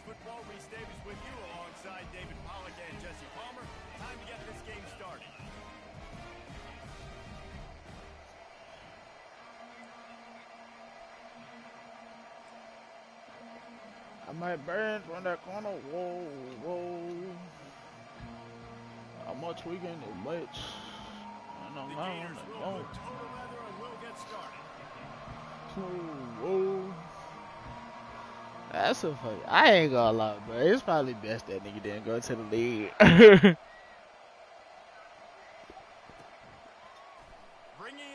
Football. Reese Davis with you alongside David Pollack and Jesse Palmer. Time to get this game started. I might burn from that corner. Whoa, whoa. I'm not tweaking it much. And I'm The not Gators will put total leather and we'll get started. Whoa. That's a fuck. I ain't gonna lie, bro. It's probably best that nigga didn't go to the league. Bringing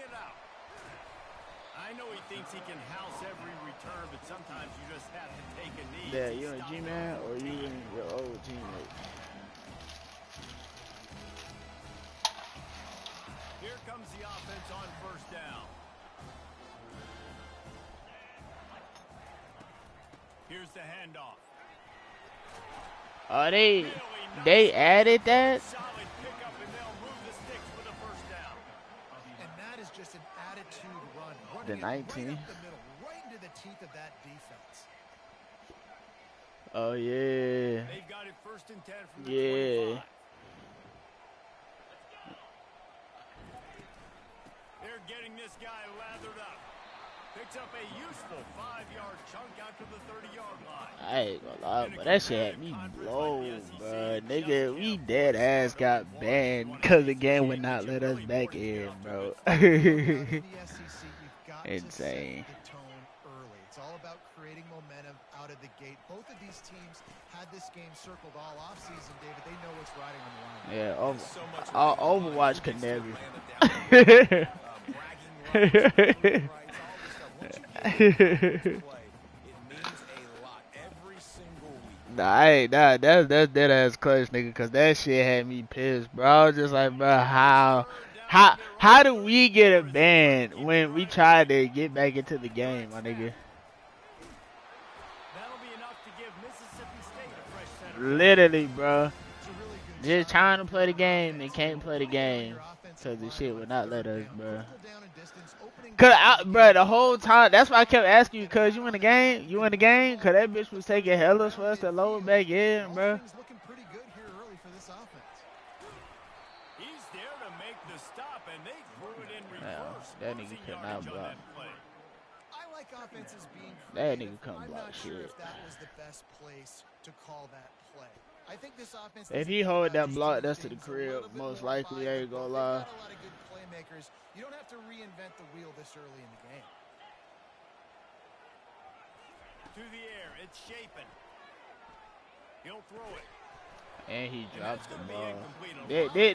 it out. I know he thinks he can house every return, but sometimes you just have to take a knee. Yeah, you a G-man or you and your old teammate? Here comes the offense on first down. Here's the handoff. Oh, they added that? Solid pickup, and they'll move the sticks for the first down. And that is just an attitude run. The Running 19. it right up the middle, right into the teeth of that defense. Oh, yeah. They've got it first and 10 from the Yeah. 25. They're getting this guy lathered up. Picks up a useful 5-yard chunk out to the 30-yard line. I ain't gonna lie, but that shit had me blown, bro. Nigga, we dead ass got banned because the game would not let us back in, bro. Insane. The tone early. It's all about creating momentum out of the gate. Both of these teams had this game circled all offseason, David. They know what's riding on the line. Yeah, Overwatch could never. Nah, that's dead ass clutch, nigga, cause that shit had me pissed, bro. I was just like, bro, how do we get a ban when we tried to get back into the game, my nigga? Literally, bro. Just trying to play the game and can't play the game cause the shit would not let us, bro. Cause, bro, the whole time, that's why I kept asking you, cause you in the game? You in the game? Cause that bitch was taking hella for us to load back in, bro. Looking pretty good here early for this offense. He's there to make the stop, and they threw it in reverse. That nigga could not block. I like offenses being That creative. nigga couldn't I'm block not sure shit. if that was the best place to call that play. I think this offense If he hold that block, that's to the crib. Most likely, I ain't gonna lie. a lot of good playmakers. You don't have to reinvent the wheel this early in the game. To the air, it's Shapen. He'll throw it. And he drops the ball.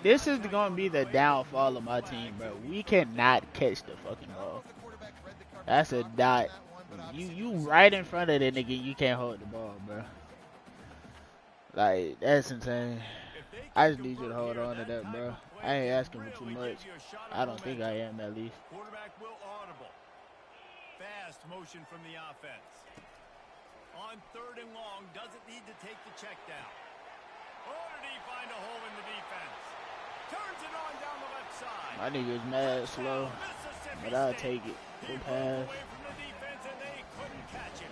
This is gonna be the downfall of my team, bro. We cannot catch the fucking ball. That's a dot. You right in front of the nigga, you can't hold the ball, bro. Like, that's insane. I just need you to hold on to that, bro. I ain't asking for too much. I don't think I am, at least. Quarterback will audible. Fast motion from the offense. On 3rd and long, doesn't need to take the check down. Or did he find a hole in the defense? Turns it on down the left side. My nigga's mad slow, but I'll take it. Good pass. Away from the defense, and they couldn't catch him.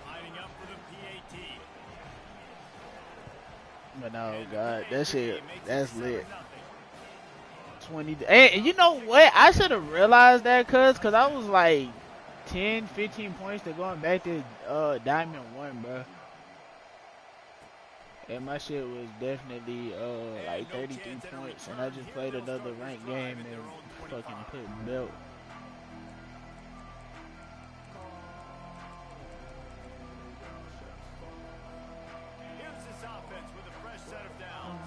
Lining up for the PAT. But no, God, that shit, that's lit. 20. And you know what? I should have realized that, cause I was like 10, 15 points to going back to Diamond 1, bro. And my shit was definitely like 33 points, and I just played another ranked game and fucking put belt. Here's this offense with a fresh set of downs.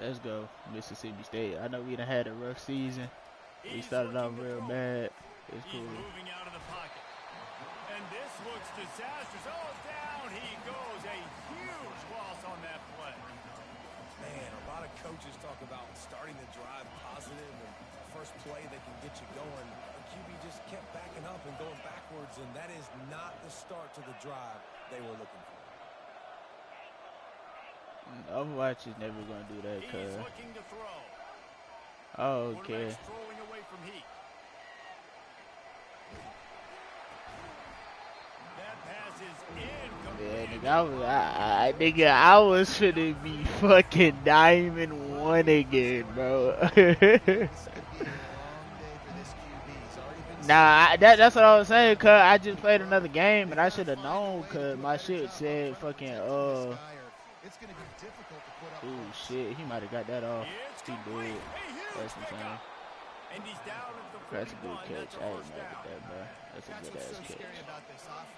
Let's go, Mississippi State. I know we done had a rough season. We started off real bad. It's cool. He's moving out of the pocket. And this looks disastrous. Oh, down he goes. A huge loss on that play. Man, a lot of coaches talk about starting the drive positive and first play that can get you going. The QB just kept backing up and going backwards, and that is not the start to the drive they were looking for. Overwatch is never gonna do that, He's cuz. looking to throw. Oh, okay. Quarterback's throwing away from Heat. Yeah, nigga, I was finna be fucking Diamond 1 again, bro. Nah, that's what I was saying, cuz I just played another game and I should have known, cuz my shit said fucking, ooh, shit, he might have got that off. He did. That's insane. That's a good catch. I ain't mad at that, bro. That's a good ass catch.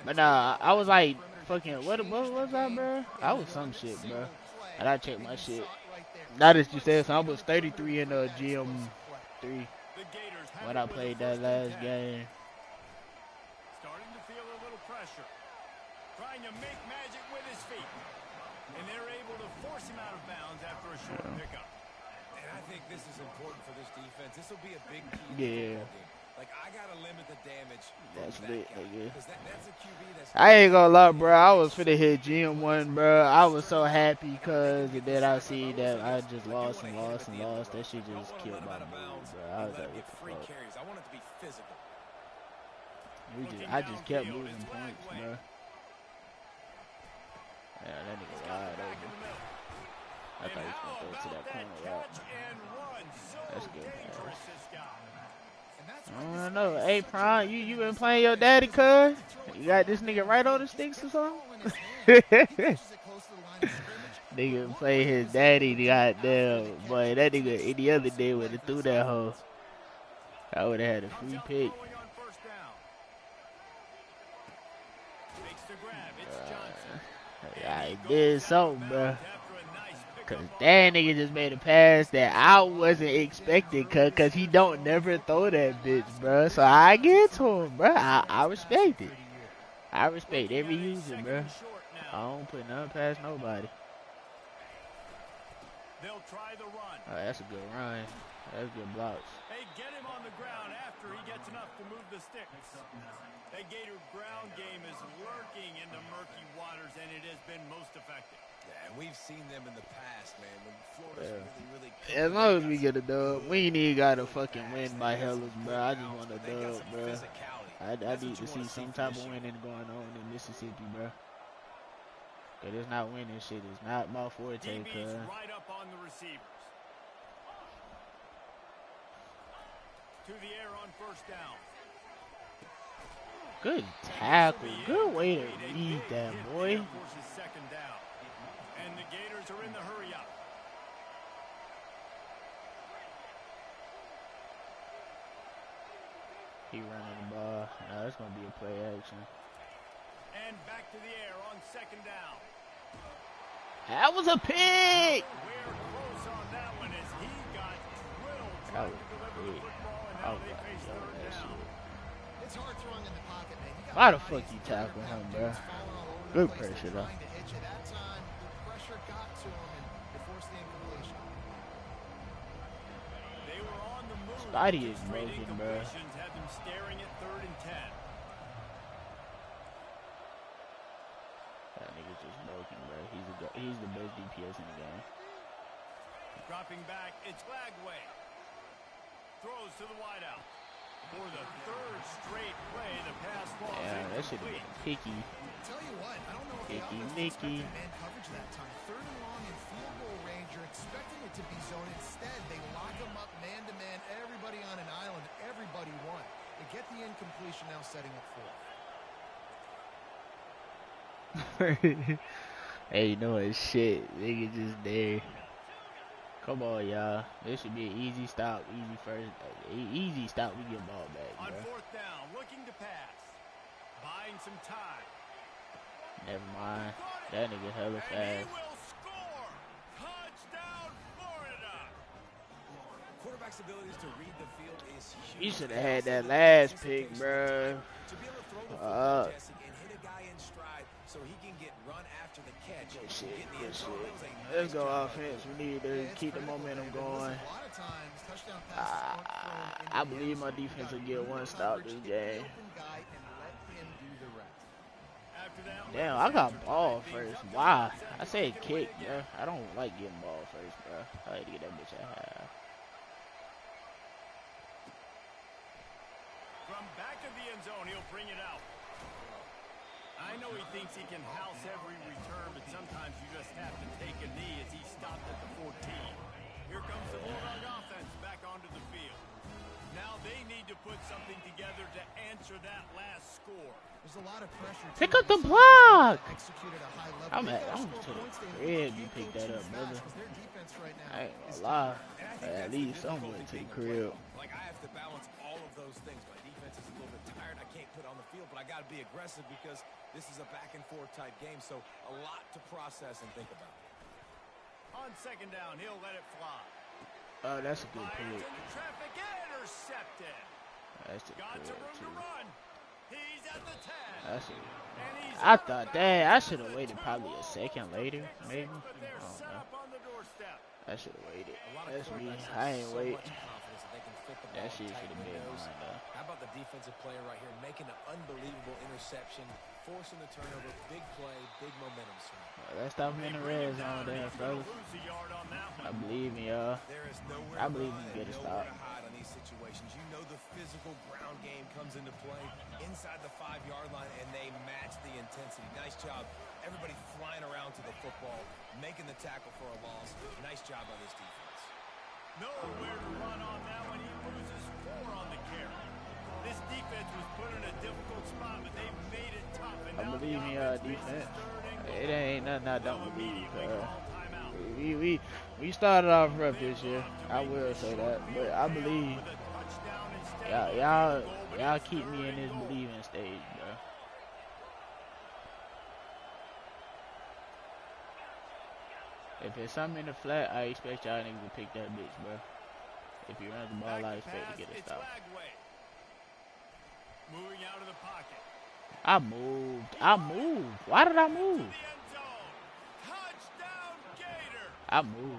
But nah, I was like, fucking, what was I, bro? I was some shit, bro. And I checked my shit. Now that you said so, I was 33 in GM3 when I played that last game. Starting to feel a little pressure. Trying to make magic with his feet. And they're able to force him out of bounds after a short pickup. And I think this is important for this defense. This will be a big key. Yeah. Like, I gotta limit the damage. That's lit, nigga. That's a QB that's I ain't gonna lie, bro. I was finna hit GM1, bro. I was so happy because then I see that I just lost and lost and lost. That shit just killed my mood, bro. I was like, what the fuck? I want it to be physical. I just kept losing points, bro. Yeah, that nigga wide open. I thought he was gonna throw it to that corner route. That's a good pass. I don't know. Hey, Prime, you been playing your daddy, cuz? You got this nigga right on the sticks or something? Nigga play his daddy, goddamn. Boy, that nigga any other day would have threw that hoe. I would have had a free pick. I did something, bro. Cause that nigga just made a pass that I wasn't expecting, cause he don't never throw that bitch, bro. So I get to him, bro. I respect it. I respect every user, bro. I don't put nothing past nobody. They'll try the run. Oh, that's a good run. That's good blocks. They get him on the ground after he gets enough to move the sticks. That Gator ground game is lurking in the murky waters, and it has been most effective. Yeah, and we've seen them in the past, man. When Florida's really as long as we get a dub, we ain't even got to fucking win by hellas, bro. I just want a dub, bro. I need to see some type of winning going on in Mississippi, bro. Cause it's not winning shit. It's not my forte, cuz. Right up on the receivers. To the air on first down. Good tackle. Good way to read that, boy. Second down. And the Gators are in the hurry up. He running the ball. Now it's gonna be a play action. And back to the air on second down. That was a pick. We're close on that one as he got drilled That trying was to deliver the big. football, and now they face third down. It's hard throwing in the pocket, man. Why the fuck you tackling him, bro? Good pressure, though. That time, the pressure got to him and it forced the incompletion. They were on the move. Spidey is Straight broken, bro. incompletions had them staring at 3rd and 10. That nigga's just broken, bro. He's the best DPS in the game. Dropping back, it's Lagway. Throws to the wideout. For the 3rd straight play, the pass falls Yeah, that should have been picky. Tell you what, I don't know if Picky the offense Nicky. expected man coverage that time. 3rd and long in field goal range. You're expecting it to be zone. Instead, they lock them up man-to-man. Everybody on an island. Everybody won. They get the incompletion, now setting up 4th. Hey, you know what? Shit. Nigga just there. Come on, y'all. This should be an easy stop. Easy first. Easy stop. We get ball back, on bro. 4th down, looking to pass. Buying some time. Never mind. That nigga hella And he fast. will score. Touchdown, Florida. Quarterback's abilities to read the field is huge. You should have had that last pick, bro. To be able to throw the football, Jesse, and hit a guy in stride so he can get run after the catch. Good shit. Get in the Good end zone. shit. That was a Let's nice go job. offense. We need to keep the momentum going. A lot of times, touchdown passes aren't thrown into I the believe end my zone. You defense gotta will get read one the stop coverage, this get the game. open guy, and let him do the rest. After that, Damn, I got ball first. Why? I said kick, bro. I don't like getting ball first, bro. I like to get that bitch at half. from back of the end zone, he'll bring it out. I know he thinks he can house every return, but sometimes you just have to take a knee as he stopped at the 14. Here comes the Bulldog offense back onto the field. Now they need to put something together to answer that last score. There's a lot of pressure. Pick up the block. I'm to the crib. You pick that up, brother. I ain't gonna lie. At least somewhere to the crib. Like, I have to balance all of those things. My defense is a little bit tired. I can't put on the field, but I got to be aggressive because this is a back-and-forth type game, so a lot to process and think about. On second down, he'll let it fly. Oh, that's a good pick. Traffic intercepted. That's a Got good some room to too. run. He's at the 10. That's a, And he's I thought, dang, I should have waited probably a second later, maybe. But they're I don't set know. up on the doorstep. I should have waited. A lot of That's me. quarterbacks I have ain't so wait. much confidence that they can fit the ball That in shit tight should have been windows. mine, though. How about the defensive player right here making an unbelievable interception, forcing the turnover, big play, big momentum swing. Well, let's stop in the red zone there, fellas. Lose a yard on that one. I believe in y'all. There is nowhere I to believe run you get and a nowhere stop. to hide on these situations. You know the physical ground game comes into play inside the 5-yard line, and they match the intensity. Nice job. Everybody flying around to the football, making the tackle for a loss. Nice job by this defense. Nowhere to run on that one. He loses 4 on the carry. This defense was put in a difficult spot, but they made it tough. And I now believe in the y'all offense faces defense. third and goal. It ain't nothing I don't They'll believe. immediately call timeout. We started off rough this year. I will say that, but I believe With a touchdown instead. y'all keep me in this believing stage, bro. If it's something in the flat, I expect y'all niggas to pick that bitch, bro. If you run the ball, I expect to get a stop. Moving out of the pocket. I moved. Why did I move? To the end zone. Touchdown, Gator. I moved.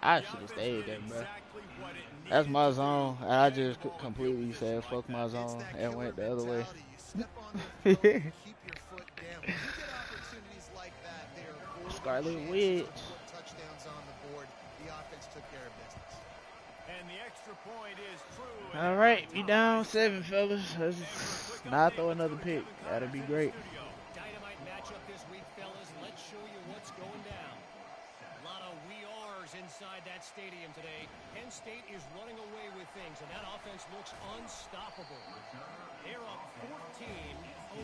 I should have stayed there, bro. Exactly what it That's needed my to zone. do. And I just completely said fuck my zone and went the other way. You step on their throat and keep your foot down. When you get opportunities like that, they are golden Scarlet chances Witch. to put touchdowns on the board. The offense took care of business. And the extra point is true. All right, we down 7, fellas. Let's not throw another pick. That'd be great. Dynamite matchup this week, fellas. Let's show you what's going down. A lot of we are's inside that stadium today. Penn State is running away with things, and that offense looks unstoppable. They're up 14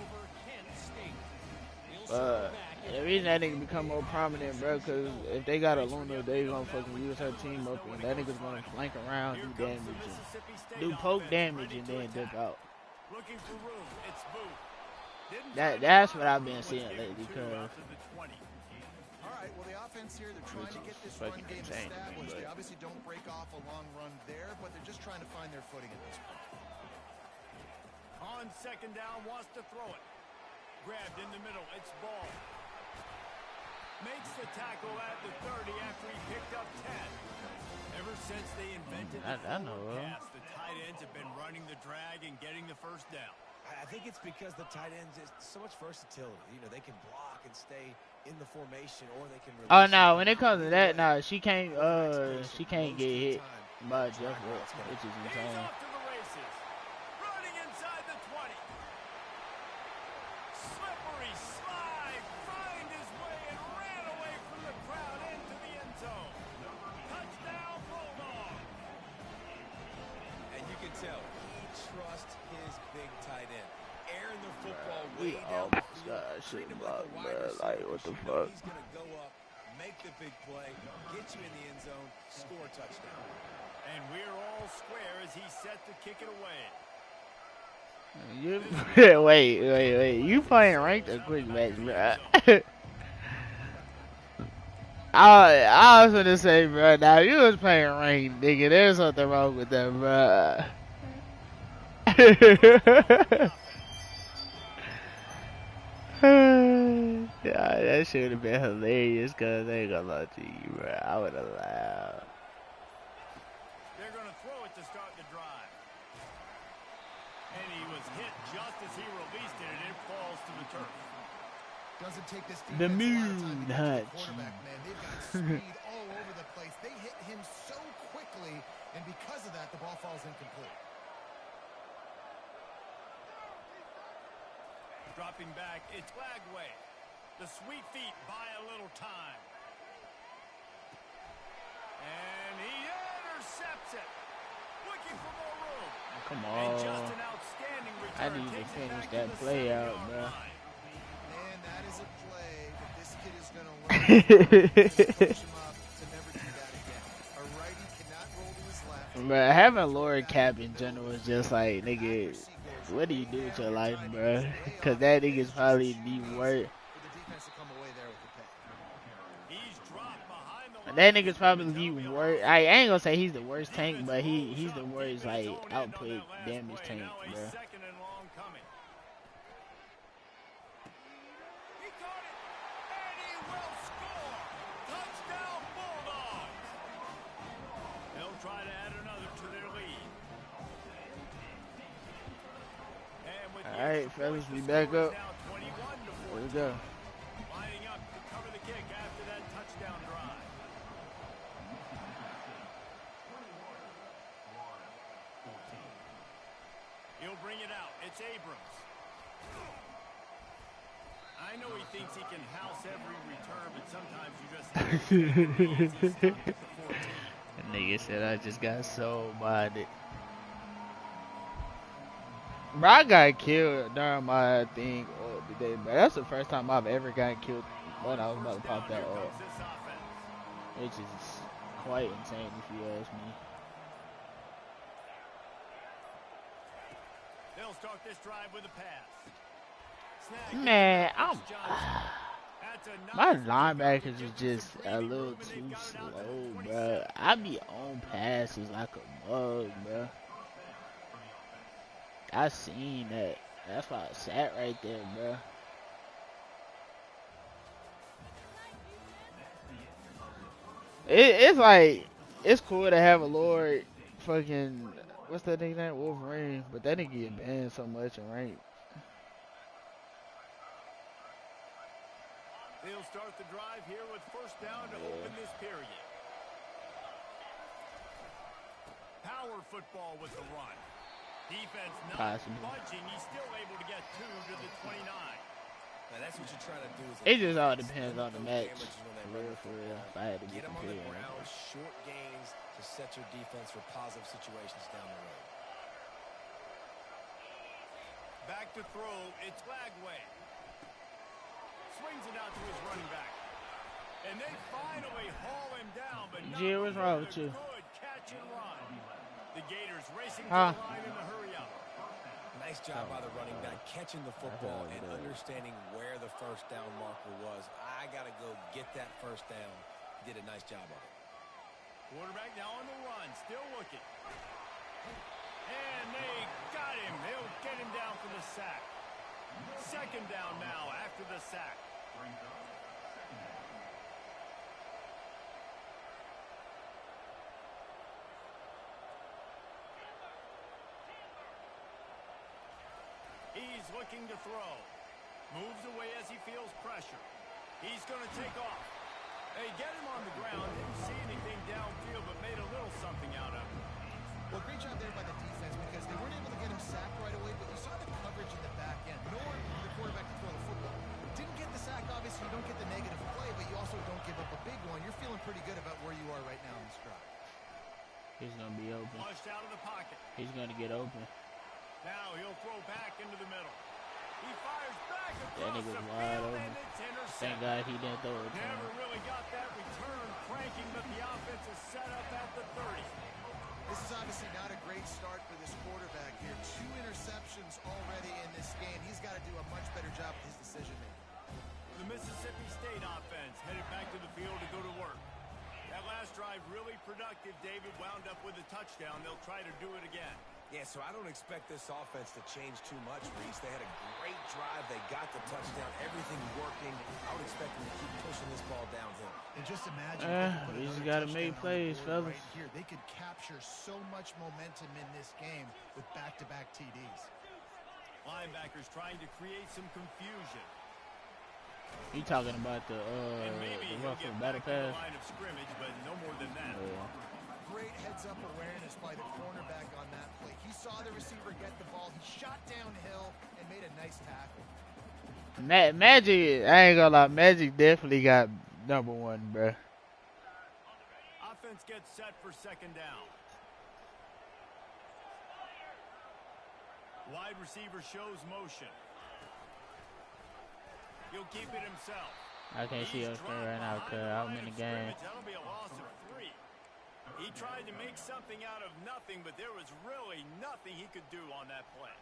over Kent State. We'll circle back. The reason that nigga become more prominent, bro, because if they got a Luna, they gonna fucking use her team up, and that nigga's gonna flank around, do damage, and do poke damage, and then dip out. Looking for room. It's Booth. That's what I've been seeing lately, cuz. All right, well, the offense here, they're trying to get this run fucking game insane, established. They but- obviously don't break off a long run there, but they're just trying to find their footing at this point. On second down, wants to throw it. Grabbed in the middle. It's Ball. Makes the tackle at the 30 after he picked up 10. Ever since they invented the I know, forward pass, the tight ends have been running the drag and getting the first down. I think it's because the tight ends is so much versatility. You know, they can block and stay in the formation, or they can. Oh no, when it comes to that, nah, she can't get hit by Jeff Wilson, which is He's insane. off to the races. Running inside the 20. Slippery slide. Find his way and ran away from the crowd into the end zone. Touchdown, Bulldog. And you can tell he trusts his big tight end. Airing the football We way down the almost field. got Treat shit him blocked, like a wide bro. receiver, Like, what 'cause the you know fuck? he's going to go up, make the big play, get you in the end zone, score a touchdown. And we're all square as he's set to kick it away. You wait. You playing ranked or quick match, bro? I was gonna say, bro. Now you was playing ranked, nigga. There's something wrong with that, bro. Yeah, that should have been hilarious, cause they ain't gonna lie to you, bro. I would have laughed. They're going to throw it to start the drive. And he was hit just as he released it, and it falls to the turf. Doesn't take this The defense a lot of time to moon get to the hut. quarterback, man. They've got speed all over the place. They hit him so quickly, and because of that, the ball falls incomplete. dropping back. It's Lagway. The sweet feet buy a little time. And he intercepts it. Looking for more room. Come And just on. an outstanding return. I need to Takes it finish back that to the play out, 7-yard bro. line. Man, that is a play that this kid is going to learn. Coach him up to never do that again. A righty cannot roll to his left. Bro, having Lord Cap in general is just like, nigga, what do you do with your life, bro? Because that nigga's probably the worst. For the defense to come away there with the pick. He's dropped behind the line. That nigga's probably the worst. I ain't gonna say he's the worst tank, but he's the worst, like, output damage tank, bro. Second and long coming. He caught it, and he will score. Touchdown Bulldogs. They'll try to add another to their lead. And with All right, fellas, we back up. now 21 to 14. Here we go. Lining up to cover the kick after that touchdown drive. He'll bring it out. It's Abrams. I know he thinks he can house every return, but sometimes you just have to Nigga said I just got sold by it. Bro, I got killed during my thing today, bro. That's the first time I've ever gotten killed when I was about to pop that up. Which is quite insane if you ask me. They'll start this drive with a pass. Snag. Man, That's a my nice linebackers is just a little too slow, bro. I be on passes like a mug, bro. I seen that. That's why I sat right there, bro. It's like, it's cool to have a Lord fucking, what's that nigga name? Wolverine. But that nigga get banned so much in rank. They'll start the drive here with first down to open this period. Power football with the run. Defense not budging. He's still able to get 2 to the 29. Now that's what you're trying to do. It just all depends on the match. For real. If I had to Get them on the compared. ground, short gains to set your defense for positive situations down the road. Back to throw. It's Lagway. Swings it out to his running back. And they finally haul him down, but not Gee, what's wrong with with a you? good catch and run. TheGators racing to Huh? the line in the hurry up. Nice job by the running back catching the football and good. understanding where the first down marker was. I got to go get that first down. Did a nice job of it. Quarterback now on the run, still looking. And they got him. They'll get him down for the sack. Second down now after the sack. He's looking to throw. Moves away as he feels pressure. He's going to take off. They get him on the ground. Didn't see anything downfield, but made a little something out of it. Well, great job there by the defense because they weren't able to get him sacked right away, but you saw the coverage in the back end, nor the quarterback to throw the football. Didn't get the sack, obviously you don't get the negative play, but you also don't give up a big one. You're feeling pretty good about where you are right now in this drive. He's going to be open. Flushed out of the pocket. He's going to get open. Now he'll throw back into the middle. He fires back That across the nigga's field, wide and open. it's intercepted. Thank God he didn't throw it to Never him. really got that return cranking, but the offense is set up at the 30. This is obviously not a great start for this quarterback here. 2 interceptions already in this game. He's got to do a much better job with his decision making. The Mississippi State offense headed back to the field to go to work. That last drive really productive. David wound up with a touchdown. They'll try to do it again. Yeah, so I don't expect this offense to change too much, Reese. They had a great drive. They got the touchdown. Everything working. I would expect them to keep pushing this ball downhill. And just imagine if they could put we just another gotta make touchdown on the plays, board fellas. right here. They could capture so much momentum in this game with back-to-back TDs. Linebackers trying to create some confusion. You talking about the And maybe he'll Russell get battle back to the pass? line of scrimmage, but no more than that. Great heads-up awareness by the cornerback on that play. He saw the receiver get the ball. He shot downhill and made a nice tackle. Magic, I ain't gonna lie, Magic definitely got #1, bro. Offense gets set for second down. Wide receiver shows motion. He'll keep it himself. I can't see your screen right now because I'm in the game. That'll be a loss of 3. He tried to make something out of nothing, but there was really nothing he could do on that play.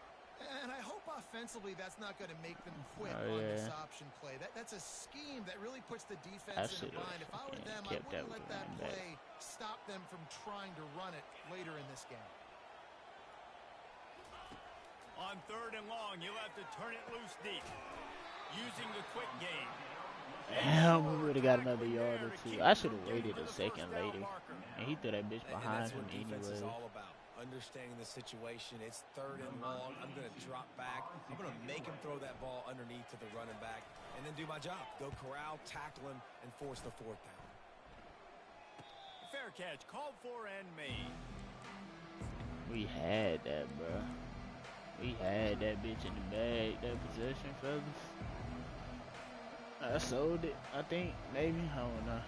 And I hope offensively that's not going to make them quit on this option play. That's a scheme that really puts the defense in a bind. If I were them, I wouldn't let that play stop them from trying to run it later in this game. On 3rd and long, you'll have to turn it loose deep. Using the quick game. Damn, we would have got another yard or 2. I should have waited a second later. And he threw that bitch behind him anyway. Defense is all about. Understanding the situation. It's 3rd and long. I'm going to drop back. I'm going to make him throw that ball underneath to the running back and then do my job. Go corral, tackle him, and force the 4th down. Fair catch. Called for and made. We had that, bro. We had that bitch in the bag, that possession, fellas. I sold it, I think, maybe, I don't know.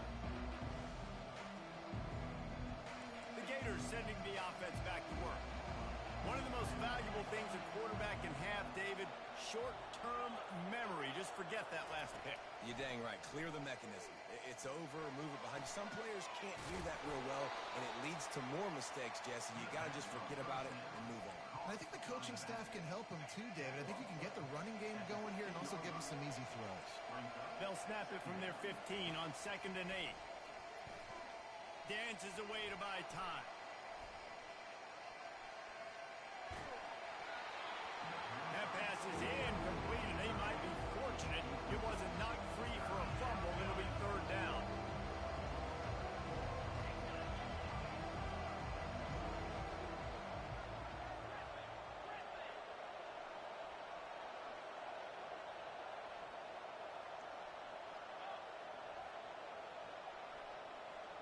The Gators sending the offense back to work. One of the most valuable things a quarterback can have, David, short-term memory. Just forget that last pick. You're dang right. Clear the mechanism. It's over, move it behind you. Some players can't do that real well, and it leads to more mistakes, Jesse. You got to just forget about it and move on. I think the coaching staff can help him too, David. I think you can get the running game going here and also give him some easy throws. They'll snap it from their 15 on 2nd and 8. Dances away to buy time. That pass is incomplete, and they might be fortunate it wasn't knocked free for a fumble. It'll be 3rd down.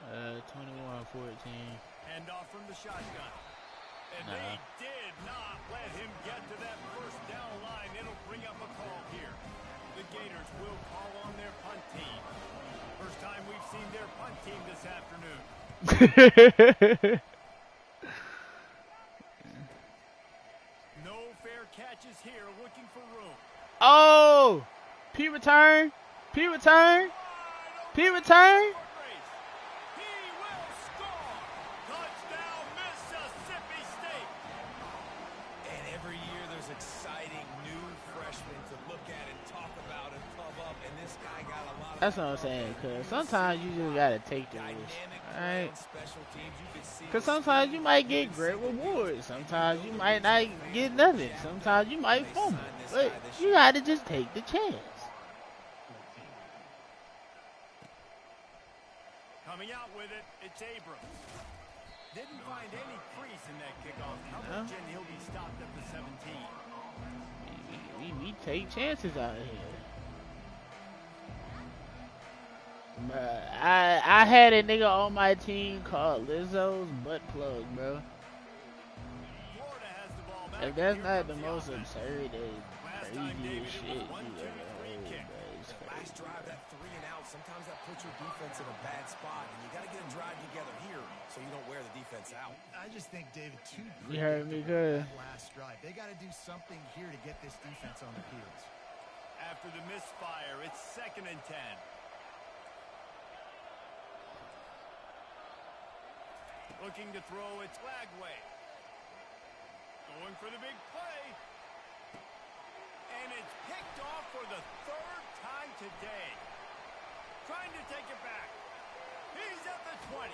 Uh, 21-14. Hand off from the shotgun. And they did not let him get to that 1st down line. It'll bring up a call here. The Gators will call on their punt team. First time we've seen their punt team this afternoon. No fair catches here, looking for room. Oh! P return! P return! P return! He will score! Touchdown, Mississippi State! And every year there's exciting new freshmen to look at and talk about and pub up, and this guy got a lot of... That's what I'm saying, cause sometimes you just gotta take the risk, alright? Cause sometimes you might get great rewards, sometimes you might not get nothing, sometimes you might fumble, but you gotta just take the chance. Coming out with it, it's Abrams. Didn't find any crease in that kickoff coverage, and he'll be stopped at the 17. We take chances out here. Bruh, I had a nigga on my team called Lizzo's butt plug, bro. Florida has the ball back. If that's Here not the comes most offense. absurd and Last time, David, craziest shit it you was 1-2-3 ever heard, kick. bro. It's Last crazy. drive, that 3 and out, sometimes that puts your defense in a bad spot, and you got to get a drive together here so you don't wear the defense out. I just think, David, too You heard me good. that last drive. They got to do something here to get this defense on their heels. After the misfire, it's 2nd and 10. Looking to throw, it's Lagway. Going for the big play. And it's picked off for the 3rd time today. Trying to take it back. He's at the 20.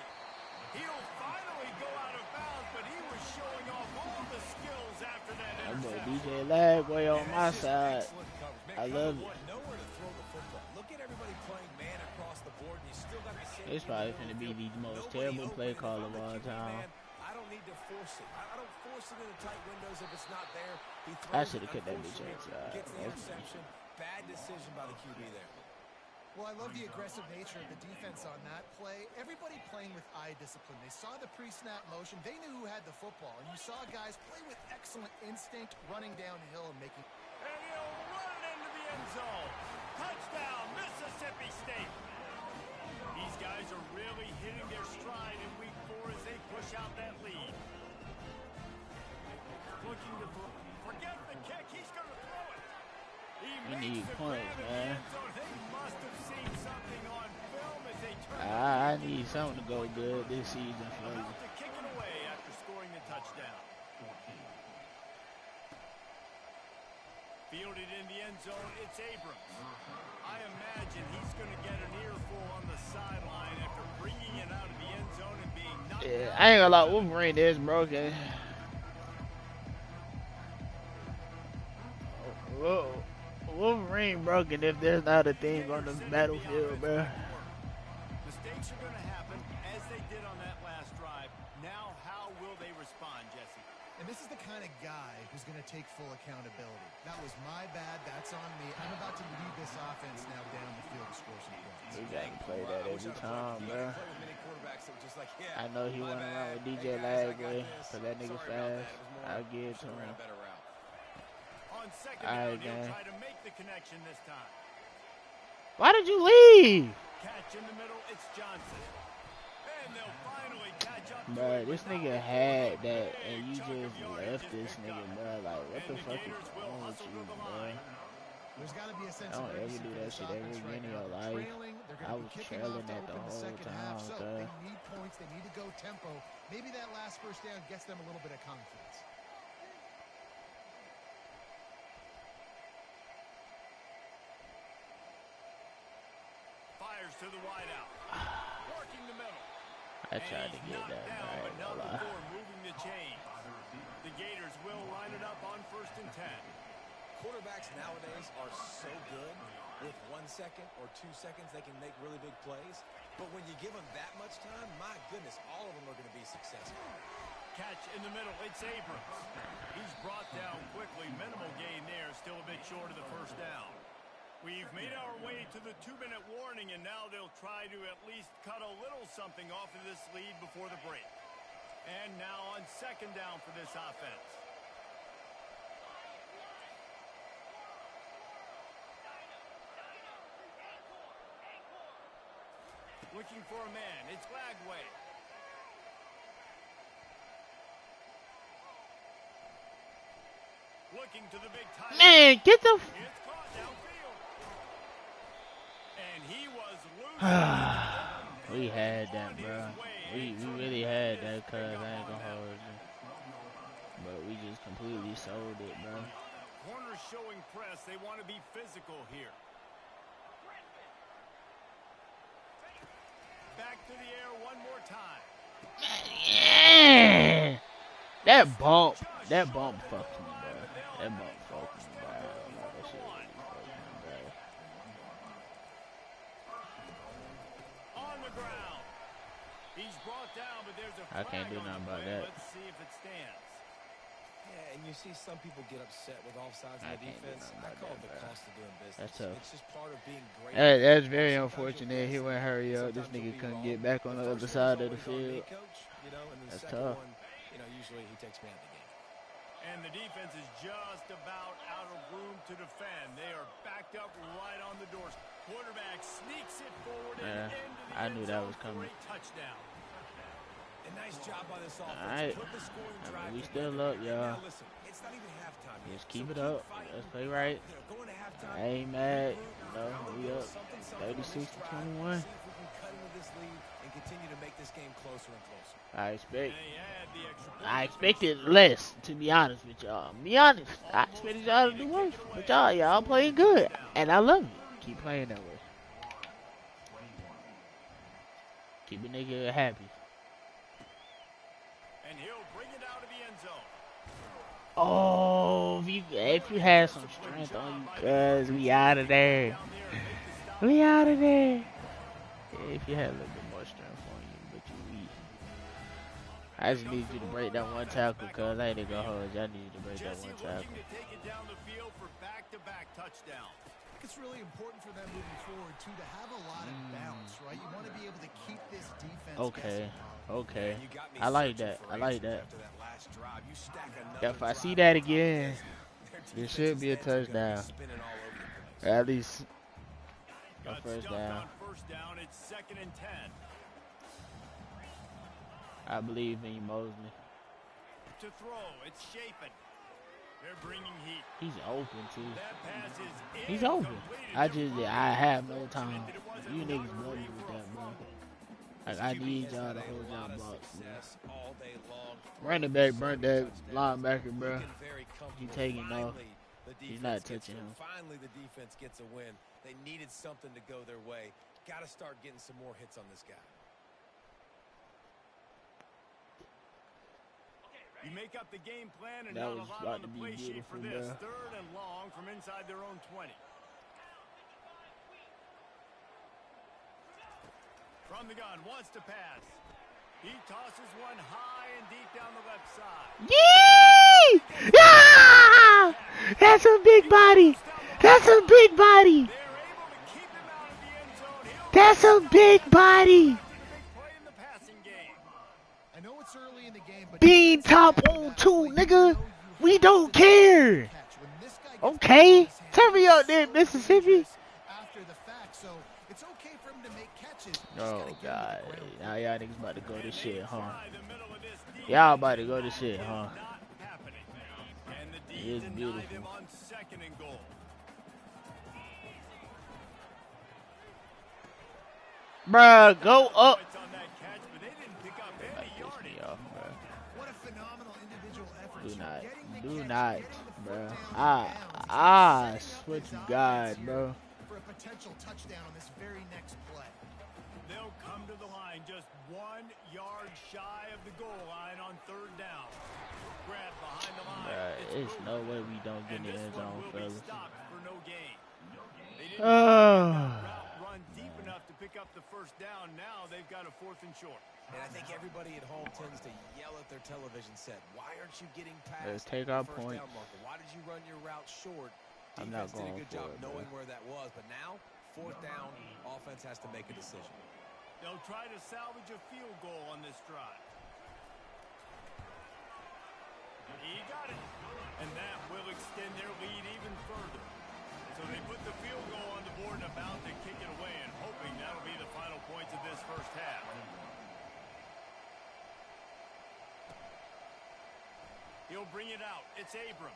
He'll finally go out of bounds, but he was showing off all the skills after that That boy interception. DJ Lagway on And my that's just side. excellent coverage. Man, I cover love one, it. nowhere to throw the football. Look at everybody playing man across the board, and you still got the same. It's probably finna be the most terrible play call of all time. I don't need to force it. I don't force it into tight windows if it's not there. He I throws shoulda it, cut that bitch unfortunately, outside. gets the interception. Bad decision by the QB there. Well, I love the aggressive nature of the defense on that play. Everybody playing with eye discipline. They saw the pre-snap motion. They knew who had the football. And you saw guys play with excellent instinct, running downhill and making... And he'll run it into the end zone. Touchdown, Mississippi State. These guys are really hitting their stride in week 4 as they push out that lead. Looking to forget the kick. He's going to throw it. We need points, man. They must have seen something on film as they turn. I need something to go good this season for you. About to kick it away after scoring the touchdown. Fielded in the end zone, it's Abrams. I imagine he's going to get an earful on the sideline after bringing it out of the end zone and being knocked out. I ain't gonna lie, Wolverine is broken. Wolverine broken if there's not a thing on the battlefield, bro. Mistakes are going to happen as they did on that last drive. Now, how will they respond, Jesse? And this is the kind of guy who's going to take full accountability. That was my bad. That's on me. I'm about to lead this offense now down the field to score some points. We gotta play that every time, bro. I know he went around with DJ Lagway, but that nigga fast. I'll give it to him. On second Alright, down, he'll man. try to make the connection this time. Why did you leave? Catch in the middle, it's Johnson. And they'll finally catch up to Bro, him this without nigga a had hold. that, Big and you chunk just of yardage left is this picked nigga, up. bro. Like, what And the the fuck is Gators will wrong with hustle you, to the bro? line. There's got to be a sense Don't of ever urgency do for that this shit offense ever right again in now. your They're life. trailing. They're I going to was be kicking off trailing to that the open the whole second half. time, So bro. they need points. They need to go tempo. Maybe that last first down gets them a little bit of confidence. Fires to the wideout. Working the middle. I tried to get that, down, bro. I but ain't not gonna lie. before moving the chains. The Gators will line it up on 1st and 10. Quarterbacks nowadays are so good. With 1 second or 2 seconds, they can make really big plays. But when you give them that much time, my goodness, all of them are going to be successful. Catch in the middle, it's Abrams. He's brought down quickly. Minimal gain there, still a bit short of the first down. We've made our way to the 2-minute warning, and now they'll try to at least cut a little something off of this lead before the break. And now on 2nd down for this offense. Looking for a man, it's Lagway. Looking to the big tight end. Man, get the. It's caught downfield. And he was loose. We had that, bro. We really had that, cuz I ain't gonna hold you. But we just completely sold it, bro. Corners showing press. They want to be physical here. Back to the air one more time. Yeah. That bump fucked me, bro. That bump fucked me, bro. I don't know, that shit really fucked me, bro. On the ground. He's brought down, but there's a I can't flag do on nothing the about play. that. Let's see if it stands. Yeah, and you see some people get upset with offsides in I the can't do defense. nothing I about call that, it the bro. cost of doing business. That's tough. It's just part of being great. That's very Sometimes unfortunate. you'll He guess, went hurry up. This sometimes nigga you'll be couldn't wrong. get back on the The other first side one's of the always on me, field. Coach, you know, and then the That's second tough. one, you know, usually he takes me out of the game. And the defense is just about out of room to defend. They are backed up right on the doors. Quarterback sneaks it forward Yeah, and into the I end knew that zone was for coming. a touchdown. A nice job by this offense. Alright. Put the scoring I mean, drive we together. still up, And y'all. now listen, it's not even halftime yet. Just keep So it up. fighting. Let's play right. You know, going to halftime, I ain't mad. regroup, No, now we do up something on 36 this to drive, 21. See if we can cut into this lead and continue to make this game closer and closer. I expect. They had the extra point. I expected less, to be honest with y'all. Be honest. I expected y'all to do worse. But y'all playing good. And I love it. Keep playing that way. Keep a nigga happy. And he'll bring it out of the end zone. Oh, if you had some strength on you, cuz we out of there. We out of there. Yeah, if you had a little bit more strength on you, but you weak. I just need you to break that one tackle, cuz I ain't gonna hold you. I need you to break that Jesse one looking tackle. to take it down the field for back-to-back touchdowns. I think it's really important for them moving forward, too, to have a lot of balance, right? You want to be able to keep this defense Okay, guessing. okay. You got me I like searching that. for I like answers that. after that last drive. You stack another If I see drive that on top of again, this, their it defensive should be a stance is gonna be touchdown. spinning all over the place. At least the Got first stuffed down. on first down. It's 2nd and 10. I believe in you, Mosley. To throw, it's Chapin. They're bringing heat. He's open too. That pass is He's open. incomplete. I have no time. You niggas blow me with that, bro. Like I need y'all to hold y'all blocks, bro. Running back burnt that linebacker, bro. He taking off. He's not touching him. Finally, the defense gets a win. They needed something to go their way. Got to start getting some more hits on this guy. You make up the game plan and That not was a lot about on the to be play sheet for beautiful, this. bro. 3rd and long from inside their own 20. From the gun, wants to pass. He tosses one high and deep down the left side. Yee! Ah! That's a big body. That's a big body. They're able to keep him out of the end zone. That's a big body. Big play in the passing game. I know it's early in the game, but Being top on 2, nigga. We don't care. Okay. Turn me up there, Mississippi. After the fact, so it's okay for him to make catches. Oh, God. Now y'all niggas about to go to shit, huh? Try the middle of this defense. Y'all about to go to shit, huh? Not happening. And the It D is denied beautiful. him on 2nd and goal. Bruh, go up. Points on that catch, but they didn't pick up That any pissed yardage. What me off, a phenomenal individual effort. bruh. Getting the Do catch, not, getting the bruh. foot down and I setting up swear his to offense God, here bro. for a potential touchdown on this very next play. They'll come to the line just 1 yard shy of the goal line on 3rd down. Grab behind the line. Bruh, it's no way we don't get And in the this end one zone, will be fellas. stopped for no gain. They didn't Oh. route run deep enough to pick up the first down. Now they've got a 4th and short. And I think everybody at home tends to yell at their television set. Why aren't you getting past Let's take the our first points. down marker? Why did you run your route short? I'm not Defense did a going good for job it, knowing bro. where that was, but now 4th down, offense has to make a decision. They'll try to salvage a field goal on this drive. He got it. And that will extend their lead even further. So they put the field goal on the board and about to kick it away and hoping that'll be the final points of this first half. He'll bring it out. It's Abrams.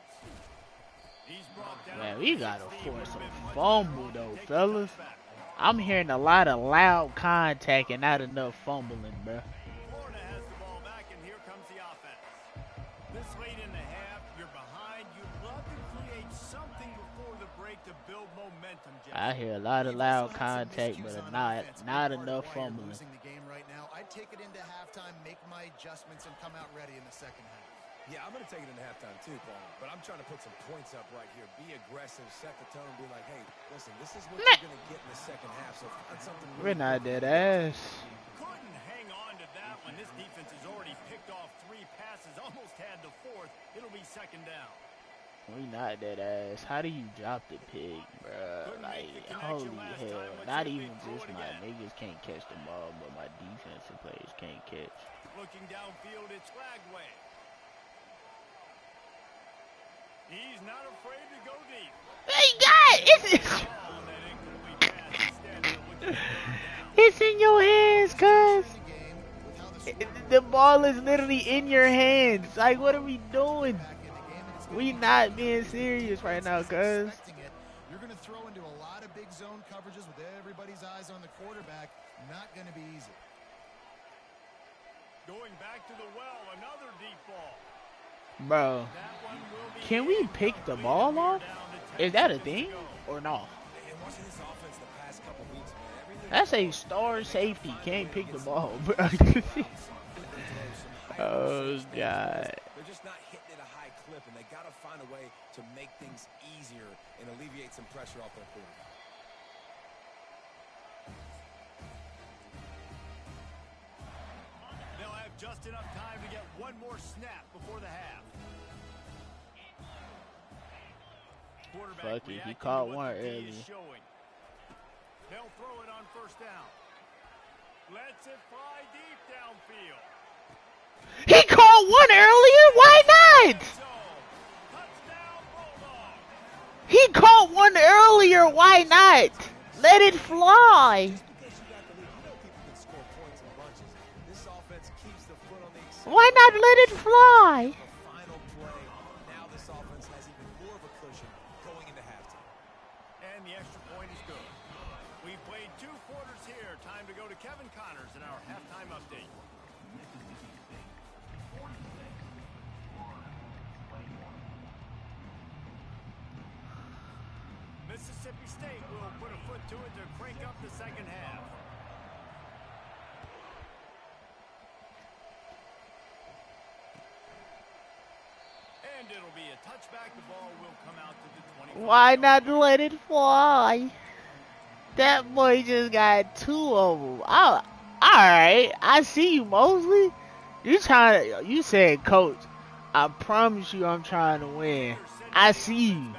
He's brought down. Man, we gotta 16, force would've a been much fumble, more to though, take the fellas. touchback. I'm hearing a lot of loud contact and not enough fumbling, bruh. Florida has the ball back, and here comes the offense. This late in the half, you're behind. You'd love to create something before the break to build momentum, Jeff. I hear a lot of We've loud also had some contact, miscues but on not offense. Big not part of enough why you're fumbling. losing the game right now. I'd take it into halftime, make my adjustments, and come out ready in the second half. Yeah, I'm going to take it into halftime too, Paul. But I'm trying to put some points up right here. Be aggressive, set the tone, be like, hey, listen, this is what you're going to get in the second half. So find something. We're not dead ass. Couldn't hang on to that one. This defense has already picked off 3 passes, almost had the 4th. It'll be 2nd down. We not dead ass. How do you drop the pig, bruh? Like, holy hell. Not even just my niggas can't catch the ball, but my defensive players can't catch. Looking downfield, it's Lagway. He's not afraid to go deep. Hey, God! Ball on that incomplete pass. Instead, they're looking for 3rd down. It's in your hands, cuz. In the game, with how the score The ball is literally in your hands. Like, what are we doing? back in the game, and it's We not being serious right now, cuz. expecting it. You're going to throw into a lot of big zone coverages with everybody's eyes on the quarterback. Not going to be easy. Going back to the well, another deep ball. Bro, That one will be can we pick the ball off? Is that a thing or no? And watching this offense the past couple weeks, man, everything. That's a star safety. Can't pick the ball, bro. Oh, God. They're just not hitting at a high clip, and they got to find a way to make things easier and alleviate some pressure off their quarterback. They'll have just enough time to get one more snap before the half. Quarterback Fuck it, he reacting to caught what one the D is early. showing. They'll throw it on 1st down. Lets it fly deep downfield. He caught one earlier. Why not? So, touchdown Bulldogs. He caught one earlier. Why not? Let it fly. Just because you got the lead, you know people can score points in bunches. This offense keeps the foot on the Why not let it fly? the final play. Now this offense has even more of a cushion going into halftime. And the extra point is good. We've played 2 quarters here. Time to go to Kevin Connors in our halftime update. Mississippi State will put a foot to it to crank up the second half. And it'll be a touchback. The ball will come out to the 25. Why not let it fly? That boy just got 2 of them. Alright, I see you, Mosley. You said, coach, I promise you I'm trying to win. I see you.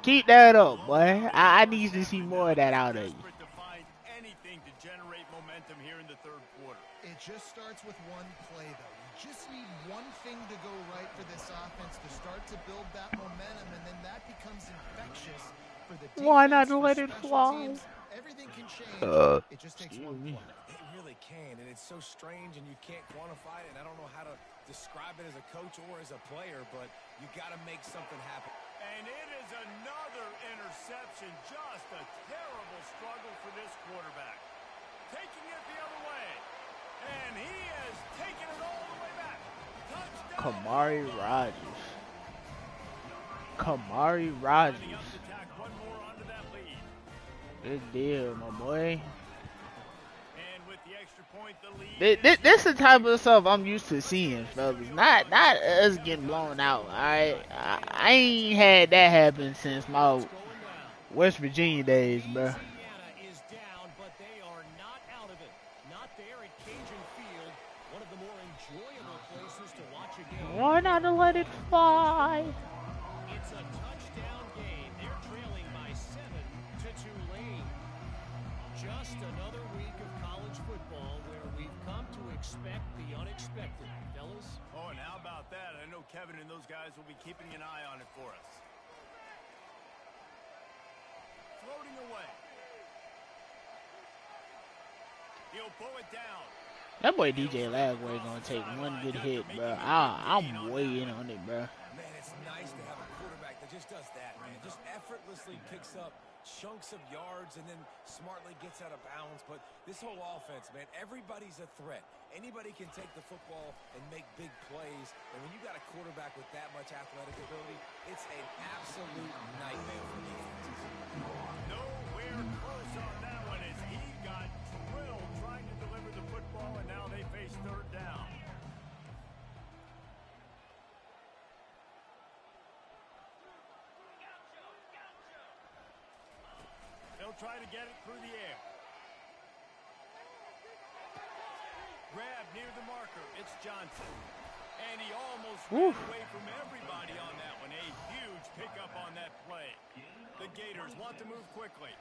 Keep that up, boy. I need to see more of that out of you. To find anything to generate momentum here in the third quarter. It just starts with one play, though. You just need one thing to go right for this offense to start to build that momentum, and then that becomes infectious for the defense. Why not for let it special fly? teams. Everything can change. It just takes one play. It really can, and it's so strange, and you can't quantify it, and I don't know how to describe it as a coach or as a player, but you got to make something happen. And it is another interception. Just a terrible struggle for this quarterback. Taking it the other way. And he has taken it all the way back. Touchdown. Kamari Rogers. Kamari Lining Rogers. up to tack one more onto that lead. Good deal, my boy. And with the extra point, the lead. This the type of stuff I'm used to seeing, fellas. Not us getting blown out. Alright, I ain't had that happen since my West Virginia days, bro. Louisiana is down, but they are not out of it. Not there at Cajun Field, one of the more enjoyable places to watch a game. Why not let it fly? It's a touchdown game. They're trailing by 7 to Tulane. Just another week of college football where we've come to expect the unexpected. Fellas, Oh, and how about that? I know Kevin and those guys will be keeping an eye on it for us. Floating away. He'll pull it down. That boy DJ Lagway gonna take one good hit, bro. I'm way in on it, bro. Man, it's nice to have a quarterback that just does that, man. Just effortlessly picks up chunks of yards and then smartly gets out of bounds. But this whole offense, man, everybody's a threat. Anybody can take the football and make big plays. And when you got a quarterback with that much athletic ability, it's an absolute nightmare for defenses. Nowhere close on that one as he got drilled trying to deliver the football, and now they face third down. They'll try to get it through the air. Grab near the marker. It's Johnson. And he almost ran away from everybody on that one. A huge pickup on that play. The Gators want to move quickly.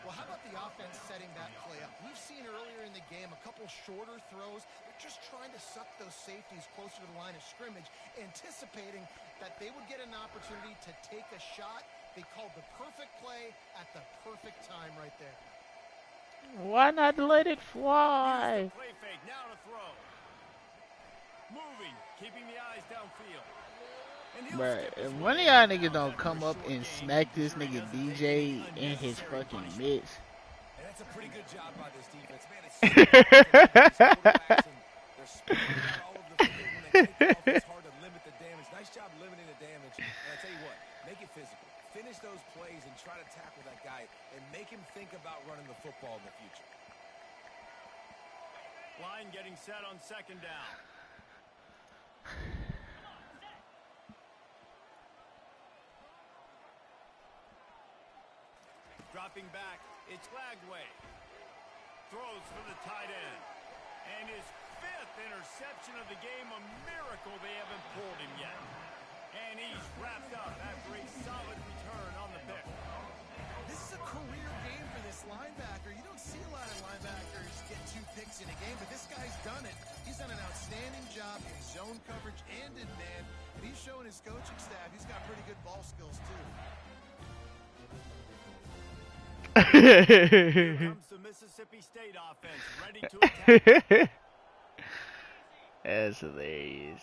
Well, how about the offense setting that play up? We've seen earlier in the game a couple shorter throws. They're just trying to suck those safeties closer to the line of scrimmage, anticipating that they would get an opportunity to take a shot. They called the perfect play at the perfect time right there. Why not let it fly? Play fake, now to throw. Moving, keeping the eyes downfield. And he'll Bruh, skip his if way one of y'all down niggas don't that come for a up short and gain. smack this nigga Doesn't take DJ any in his unnecessary fucking punishment. midst. And that's a pretty good job by this defense. Man, it's so hard to limit these quarterbacks, and they're spreading out all over the field. When they take off, it's hard to limit the damage. Nice job limiting the damage. And I tell you what, make it physical. Finish those plays and try to tackle that guy and make him think about running the football in the future. Line getting set on second down. Dropping back, it's Lagway. Throws for the tight end. And his 5th interception of the game, a miracle they haven't pulled him yet. And he's wrapped up after a solid return on the pick. This is a career game for this linebacker. You don't see a lot of linebackers get 2 picks in a game, but this guy's done it. He's done an outstanding job in zone coverage and in man. And he's showing his coaching staff he's got pretty good ball skills, too. Here comes the Mississippi State offense, ready to attack. That's hilarious.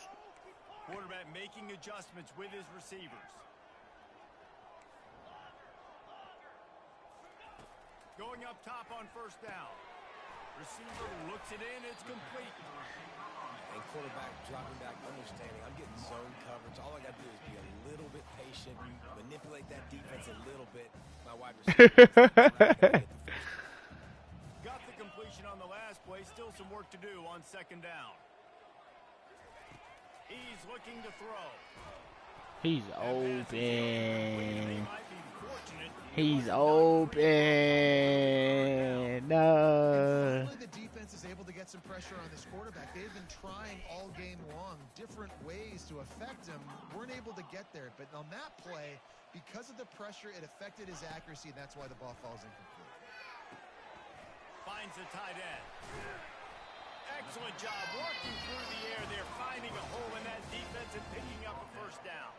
Quarterback making adjustments with his receivers. Going up top on first down. Receiver looks it in, it's complete. And quarterback dropping back, understanding I'm getting zone coverage. All I got to do is be a little bit patient, manipulate that defense a little bit. My wide receiver. Got the completion on the last play. Still some work to do on second down. He's looking to throw. He's open. He's open. No. Hopefully the defense is able to get some pressure on this quarterback. They've been trying all game long different ways to affect him. Weren't able to get there. But on that play, because of the pressure, it affected his accuracy, and that's why the ball falls incomplete. Finds a tight end. Excellent job working through the air. They're finding a hole in that defense and picking up a first down.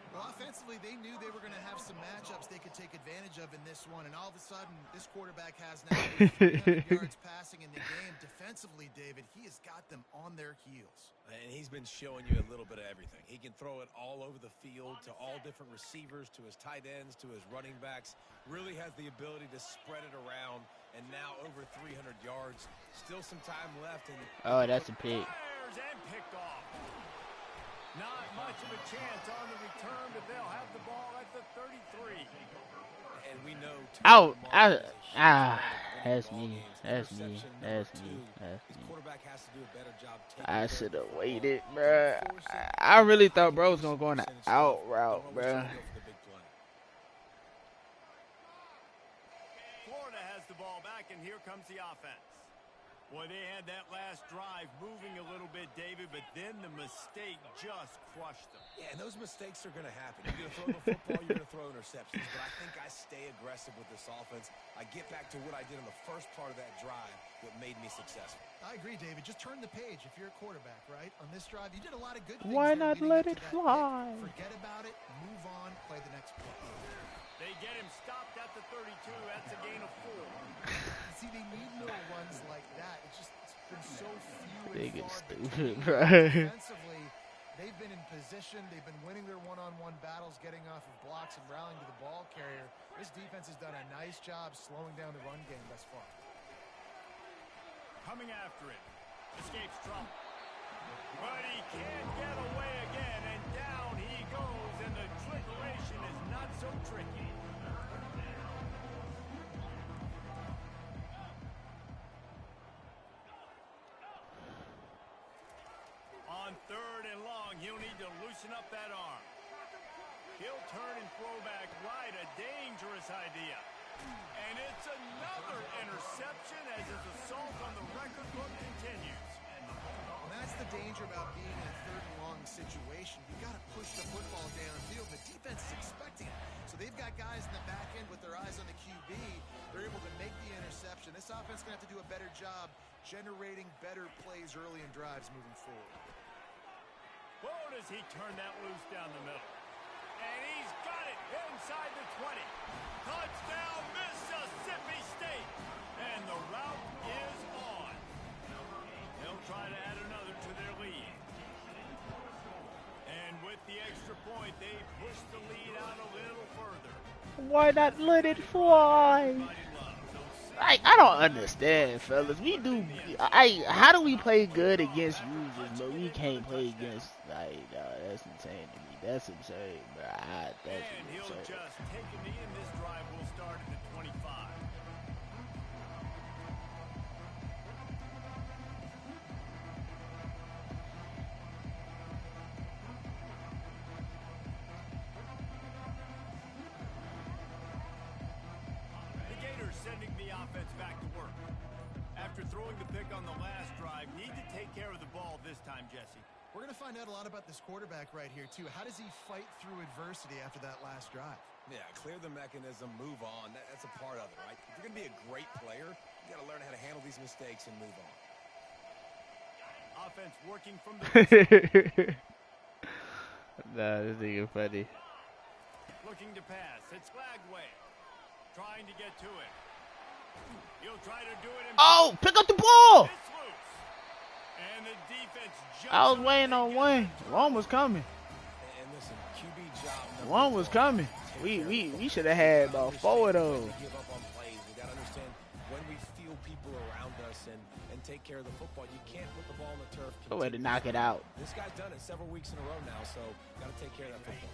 Well, offensively, they knew they were going to have some matchups they could take advantage of in this one, and all of a sudden, this quarterback has now 300 yards passing in the game. Defensively, David, he has got them on their heels. And he's been showing you a little bit of everything. He can throw it all over the field to all different receivers, to his tight ends, to his running backs. Really has the ability to spread it around, and now over 300 yards. Still some time left. And oh, that's a pick. Fires and picked off. Not much of a chance on the return, but they'll have the ball at the 33. And we know Out. That's me. That's me. That's me. That's me. Quarterback has to do a better job. I should have waited, bro. I really thought bro was gonna go on the out route, bro. Florida has the ball back, and here comes the offense. Boy, they had that last drive moving a little bit, David, but then the mistake just crushed them. Yeah, and those mistakes are going to happen. You're going to throw the football, you're going to throw interceptions. But I think I stay aggressive with this offense. I get back to what I did in the first part of that drive, what made me successful. I agree, David. Just turn the page if you're a quarterback, right? On this drive, you did a lot of good things. Why not let it fly? Forget about it, move on, play the next play. They get him stopped at the 32. That's a gain of 4. See, they need little runs like that. It's been so few and Big and far stupid, between. bro. Defensively, they've been in position. They've been winning their one-on-one battles, getting off of blocks and rallying to the ball carrier. This defense has done a nice job slowing down the run game thus far. Coming after it. Escapes trouble. But he can't get away again, and down he goes, and the trickeration is not so tricky. On third and long, he'll need to loosen up that arm. He'll turn and throw back right, a dangerous idea. And it's another interception as his assault on the record book continues. And that's the danger about being in a third and long situation. You've got to push the football downfield. The defense is expecting it. So they've got guys in the back end with their eyes on the QB. They're able to make the interception. This offense is going to have to do a better job generating better plays early in drives moving forward. Whoa, does he turn that loose down the middle? And he's got it inside the 20. Touchdown, Mississippi State. And the route is on. They'll try to add another to their lead. And with the extra point, they push the lead out a little further. Why not let it fly? I don't understand, fellas. How do we play good against users, but we can't play against, that's insane to me. That's insane, bro. That's and he'll insane. just take a knee, and this drive will start at the 25. The Gators sending the offense back to work. After throwing the pick on the last drive, need to take care of the ball this time, Jesse. We're going to find out a lot about this quarterback right here, too. How does he fight through adversity after that last drive? Yeah, clear the mechanism, move on. That's a part of it, right? If you're going to be a great player, you got to learn how to handle these mistakes and move on. Offense working from the Nah, this nigga funny. looking to pass. It's Lagway. Trying to get to it. He'll try to do it himself. Oh, pick up the ball. It's loose. And the defense jumps I was on waiting it on and one. gets it. One was coming. And listen, QB job number One was coming. We should have had about 4 of those. We give up on plays. We got to understand when we feel people around us and take care of the football. You can't put the ball on the turf. Go ahead and knock it out. This guy's done it several weeks in a row now, so got to take care of that football.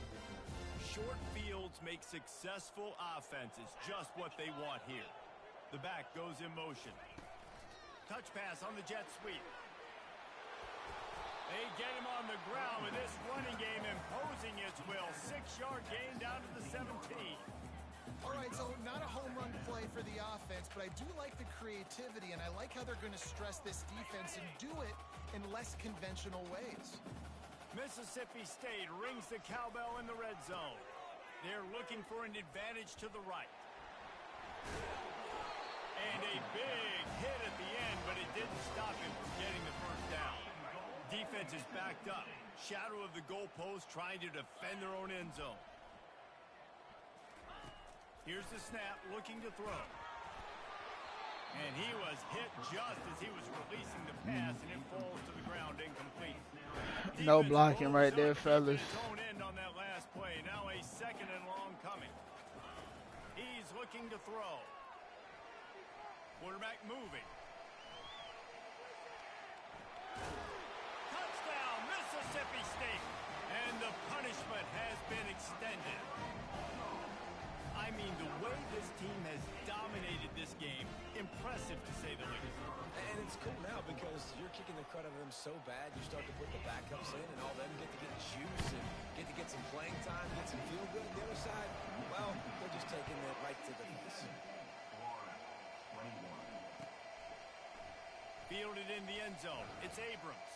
Short fields make successful offenses just what they want here. The back goes in motion. Touch pass on the jet sweep. They get him on the ground with this running game imposing its will. 6-yard gain down to the 17. All right, so not a home run play for the offense, but I do like the creativity, and I like how they're going to stress this defense and do it in less conventional ways. Mississippi State rings the cowbell in the red zone. They're looking for an advantage to the right. And a big hit at the end, but it didn't stop him from getting the first down. Defense is backed up. Shadow of the goalpost trying to defend their own end zone. Here's the snap, looking to throw. And he was hit just as he was releasing the pass, and it falls to the ground incomplete. No blocking right there, fellas. Zone end on that last play. Now a 2nd and long coming. He's looking to throw. Quarterback moving. Touchdown, Mississippi State. And the punishment has been extended. I mean, the way this team has dominated this game, impressive to say the least. And it's cool now because you're kicking the crud out of them so bad, you start to put the backups in, and all them get to get juice and get to get some playing time, get some feel good. The other side, well, they're just taking it right to the face. Fielded in the end zone. It's Abrams.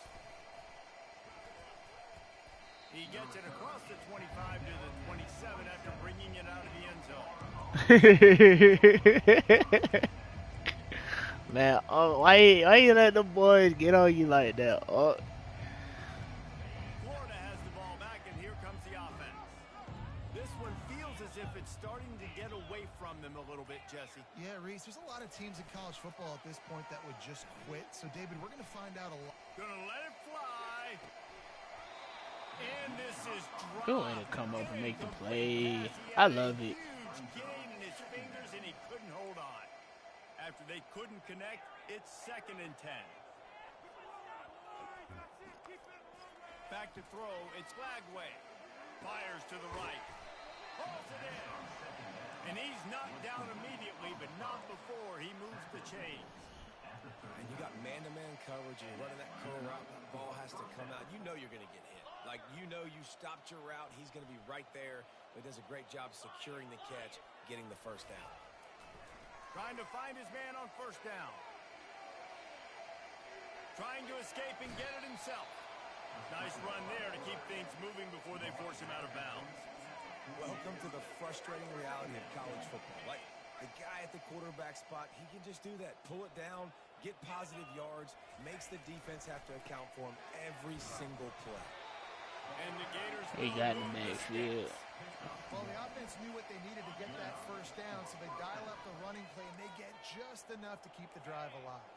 He gets it across the 25 to the 27 after bringing it out of the end zone. Man, why you let the boys get on you like that? Oh. Florida has the ball back, and here comes the offense. This one feels as if it's starting to get away from them a little bit, Jesse. Yeah, Reese, there's a lot of teams in college football at this point that would just quit. So, David, we're going to find out a lot. Gonna let it fly. And this is Go ahead and come up and make the play. I love it. Huge gain in his fingers, and he couldn't hold on. After they couldn't connect, it's 2nd and 10. Back to throw, it's Lagway. Fires to the right. Pulls it in. And he's knocked down immediately, but not before he moves the chains. And you got man-to-man coverage, you're running that curl route, that ball has to come out. You know you're going to get hit. Like, you know you stopped your route, he's going to be right there. But does a great job securing the catch, getting the first down. Trying to find his man on first down. Trying to escape and get it himself. Nice run there to keep things moving before they force him out of bounds. Welcome to the frustrating reality of college football. Like, the guy at the quarterback spot, he can just do that. Pull it down, get positive yards, makes the defense have to account for him every single play. And the Gators He got in the backfield. Well, the offense knew what they needed to get that first down, so they dial up the running play, and they get just enough to keep the drive alive.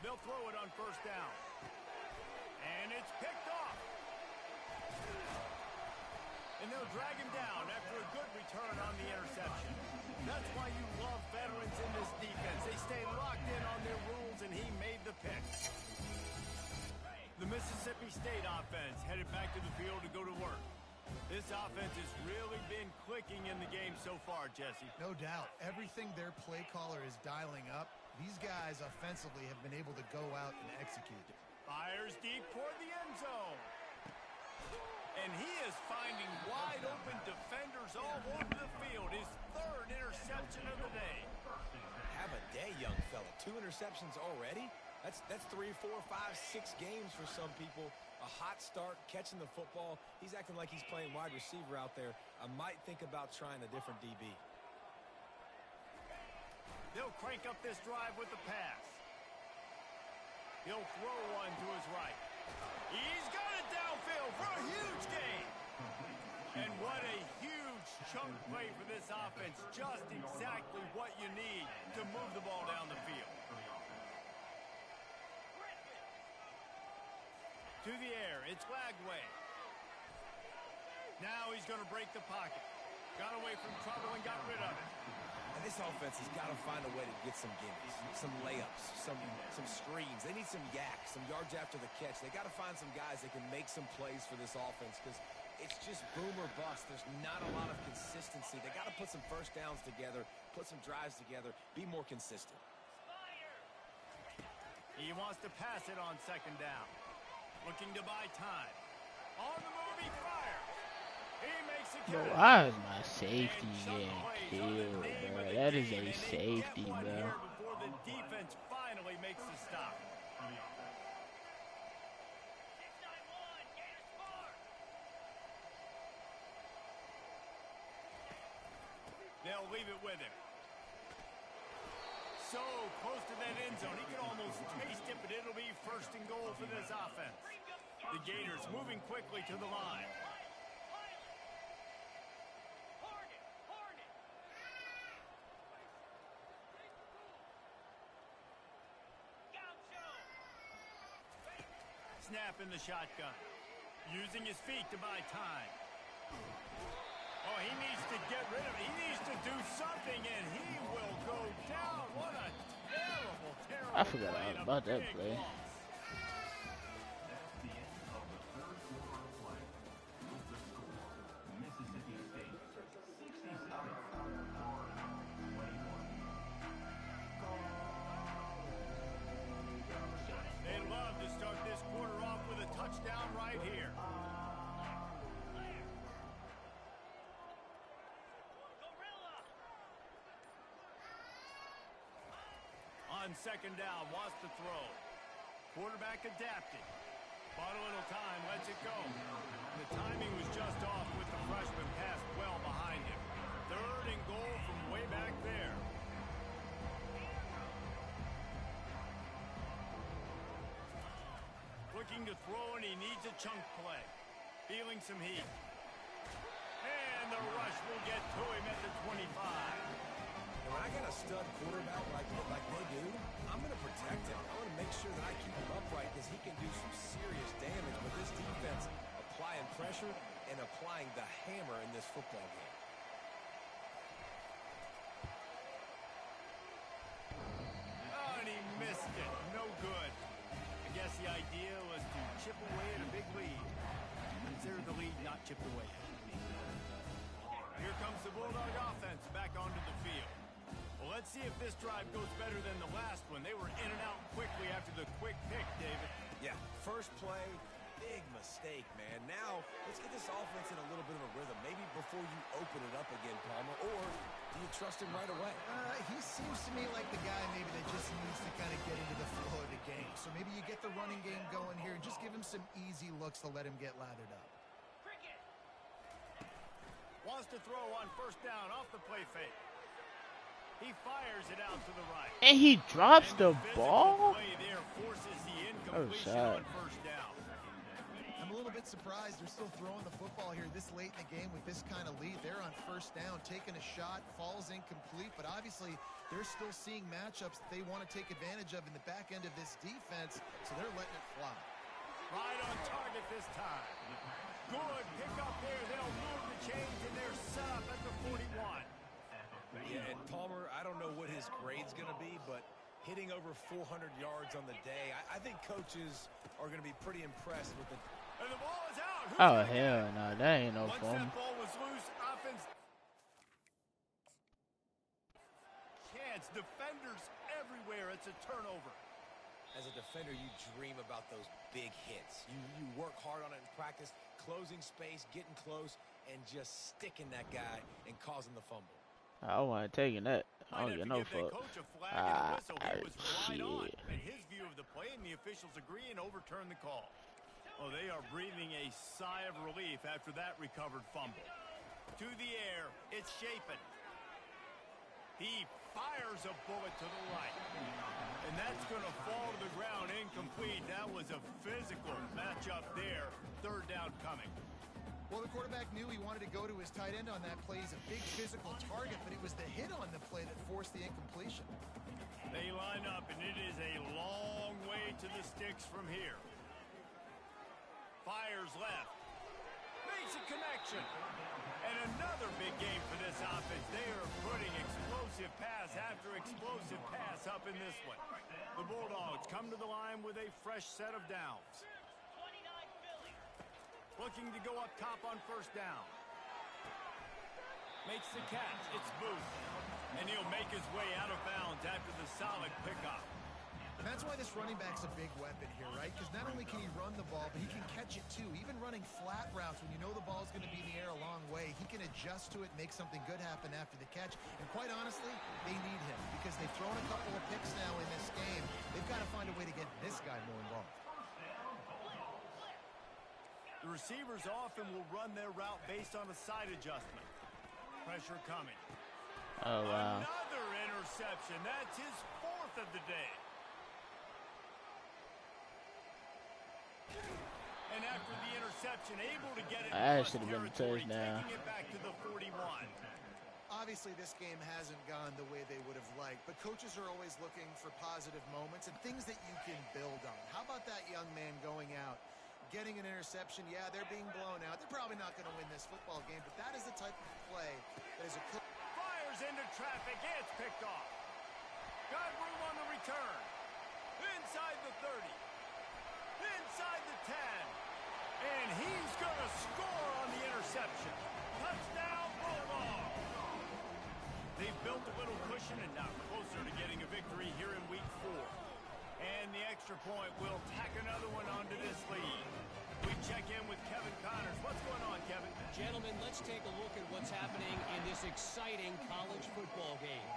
They'll throw it on first down. And it's picked off. And they'll drag him down after a good return on the interception. That's why you love veterans in this defense. They stay locked in on their rules, and he made the pick. The Mississippi State offense headed back to the field to go to work. This offense has really been clicking in the game so far, Jesse. No doubt. Everything their play caller is dialing up, these guys offensively have been able to go out and execute it. Fires deep toward the end zone. And he is finding wide open defenders all over the field. His 3rd interception of the day. Have a day, young fella. 2 interceptions already? That's 3, 4, 5, 6 games for some people. A hot start, catching the football. He's acting like he's playing wide receiver out there. I might think about trying a different DB. They'll crank up this drive with the pass. He'll throw one to his right. He's got it downfield for a huge gain. Sound play for this offense. Just exactly what you need to move the ball down the field. To the air, it's Lagway. Now he's going to break the pocket. Got away from trouble and got rid of it. And this offense has got to find a way to get some gimmies, some layups, some screens. They need some yaks, some yards after the catch. They got to find some guys that can make some plays for this offense because it's just boom or bust. There's not a lot of consistency. They got to put some first downs together, put some drives together, be more consistent. He wants to pass it on second down. Looking to buy time. On the move, he fires. He makes a Bro, catch. why is my safety getting killed, bro? That is a safety, bro. Before the defense finally makes the stop. They'll leave it with him. So close to that end zone. He can almost taste it, but it'll be first and goal for this offense. The Gators moving quickly to the line. Snap in the shotgun. Using his feet to buy time. Oh, he needs to get rid of it. He needs to do something, and he will go down. What a terrible, terrible I forgot play. all about that play. Loss. They'd love to start this quarter off with a touchdown right here. On second down, wants to throw. Quarterback adapted. Bought a little time, lets it go. The timing was just off with the freshman pass well behind him. Third and goal from way back there. Looking to throw, and he needs a chunk play. Feeling some heat. And the rush will get to him at the 25. When I got a stud quarterback like they do, I'm going to protect him. I'm going to make sure that I keep him upright because he can do some serious damage. But this defense applying pressure and applying the hammer in this football game. Oh, and he missed it. No good. I guess the idea was to chip away at a big lead. Consider the lead, not chip away. Here comes the Bulldog offense back onto the field. Well, let's see if this drive goes better than the last one. They were in and out quickly after the quick pick, David. Yeah, first play, big mistake, man. Now, let's get this offense in a little bit of a rhythm. Maybe before you open it up again, Palmer, or do you trust him right away? He seems to me like the guy maybe that just needs to kind of get into the flow of the game. So maybe you get the running game going here and just give him some easy looks to let him get lathered up. Wants to throw on first down off the play fake. He fires it out to the right. And he drops And the physical ball? play there forces the Oh, incompletion shot. on first down. I'm a little bit surprised they're still throwing the football here this late in the game with this kind of lead. They're on first down, taking a shot, falls incomplete, but obviously they're still seeing matchups that they want to take advantage of in the back end of this defense, so they're letting it fly. Right on target this time. Good pick up there. They'll move the chains, and they're set up at the 41. Yeah, and Palmer, I don't know what his grade's going to be, but hitting over 400 yards on the day, I think coaches are going to be pretty impressed with it. And the ball is out. Who's Oh, gonna get hell it? no. That ain't no Once fun. that ball was loose, offense chance. Defenders everywhere. It's a turnover. As a defender, you dream about those big hits. You work hard on it in practice, closing space, getting close, and just sticking that guy and causing the fumble. I wasn't taking that. I Might don't have get to no give that fuck. coach a flag and a whistle. He was right shit. on. And his view of the play, and the officials agree and overturn the call. Oh, they are breathing a sigh of relief after that recovered fumble. To the air, it's Shapen. He fires a bullet to the right. And that's going to fall to the ground incomplete. That was a physical matchup there. Third down coming. Well, the quarterback knew he wanted to go to his tight end on that play. He's a big physical target, but it was the hit on the play that forced the incompletion. They line up, and it is a long way to the sticks from here. Fires left. Makes a connection. And another big game for this offense. They are putting explosive pass after explosive pass up in this one. The Bulldogs come to the line with a fresh set of downs. Looking to go up top on first down. Makes the catch. It's Booth. And he'll make his way out of bounds after the solid pickup. And that's why this running back's a big weapon here, right? Because not only can he run the ball, but he can catch it too. Even running flat routes when you know the ball's going to be in the air a long way, he can adjust to it, make something good happen after the catch. And quite honestly, they need him because they've thrown a couple of picks now in this game. They've got to find a way to get this guy more involved. The receivers often will run their route based on a side adjustment. Pressure coming. Oh, wow. Another interception. That's his fourth of the day. And after the interception, able to get it. That should have been a touchdown. Taking it back to the 41. Obviously, this game hasn't gone the way they would have liked, but coaches are always looking for positive moments and things that you can build on. How about that young man going out, getting an interception? Yeah, they're being blown out. They're probably not going to win this football game, but that is the type of play that is a coach. Fires into traffic. It's picked off. Got room on the return. Inside the 30. Inside the 10. And he's going to score on the interception. Touchdown, Bulldogs. They've built a little cushion and now closer to getting a victory here in Week 4. And the extra point will tack another one onto this lead. We check in with Kevin Connors. What's going on, Kevin? Gentlemen, let's take a look at what's happening in this exciting college football game.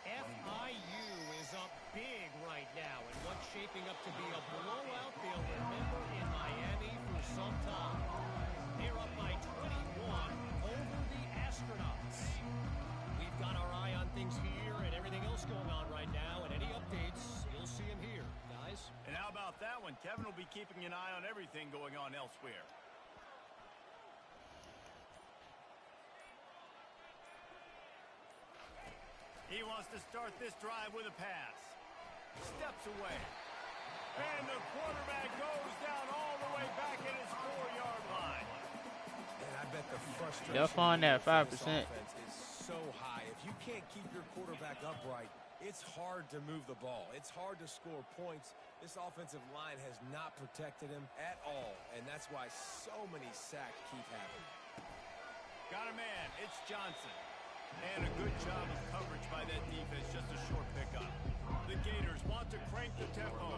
FIU is up big right now in what's shaping up to be a blowout they'll remember in Miami for some time. They're up by 21 over the Astronauts. We've got our eye on things here and everything else going on right now, and any updates, you'll see them here, guys. And how about that one? Kevin will be keeping an eye on everything going on elsewhere. He wants to start this drive with a pass. Steps away. And the quarterback goes down all the way back at his 4-yard line. And I bet the frustration They'll find that 5%. is so high. If you can't keep your quarterback upright, it's hard to move the ball. It's hard to score points. This offensive line has not protected him at all, and that's why so many sacks keep happening. Got a man. It's Johnson. And a good job of coverage by that defense. Just a short pickup. The Gators want to crank the tempo.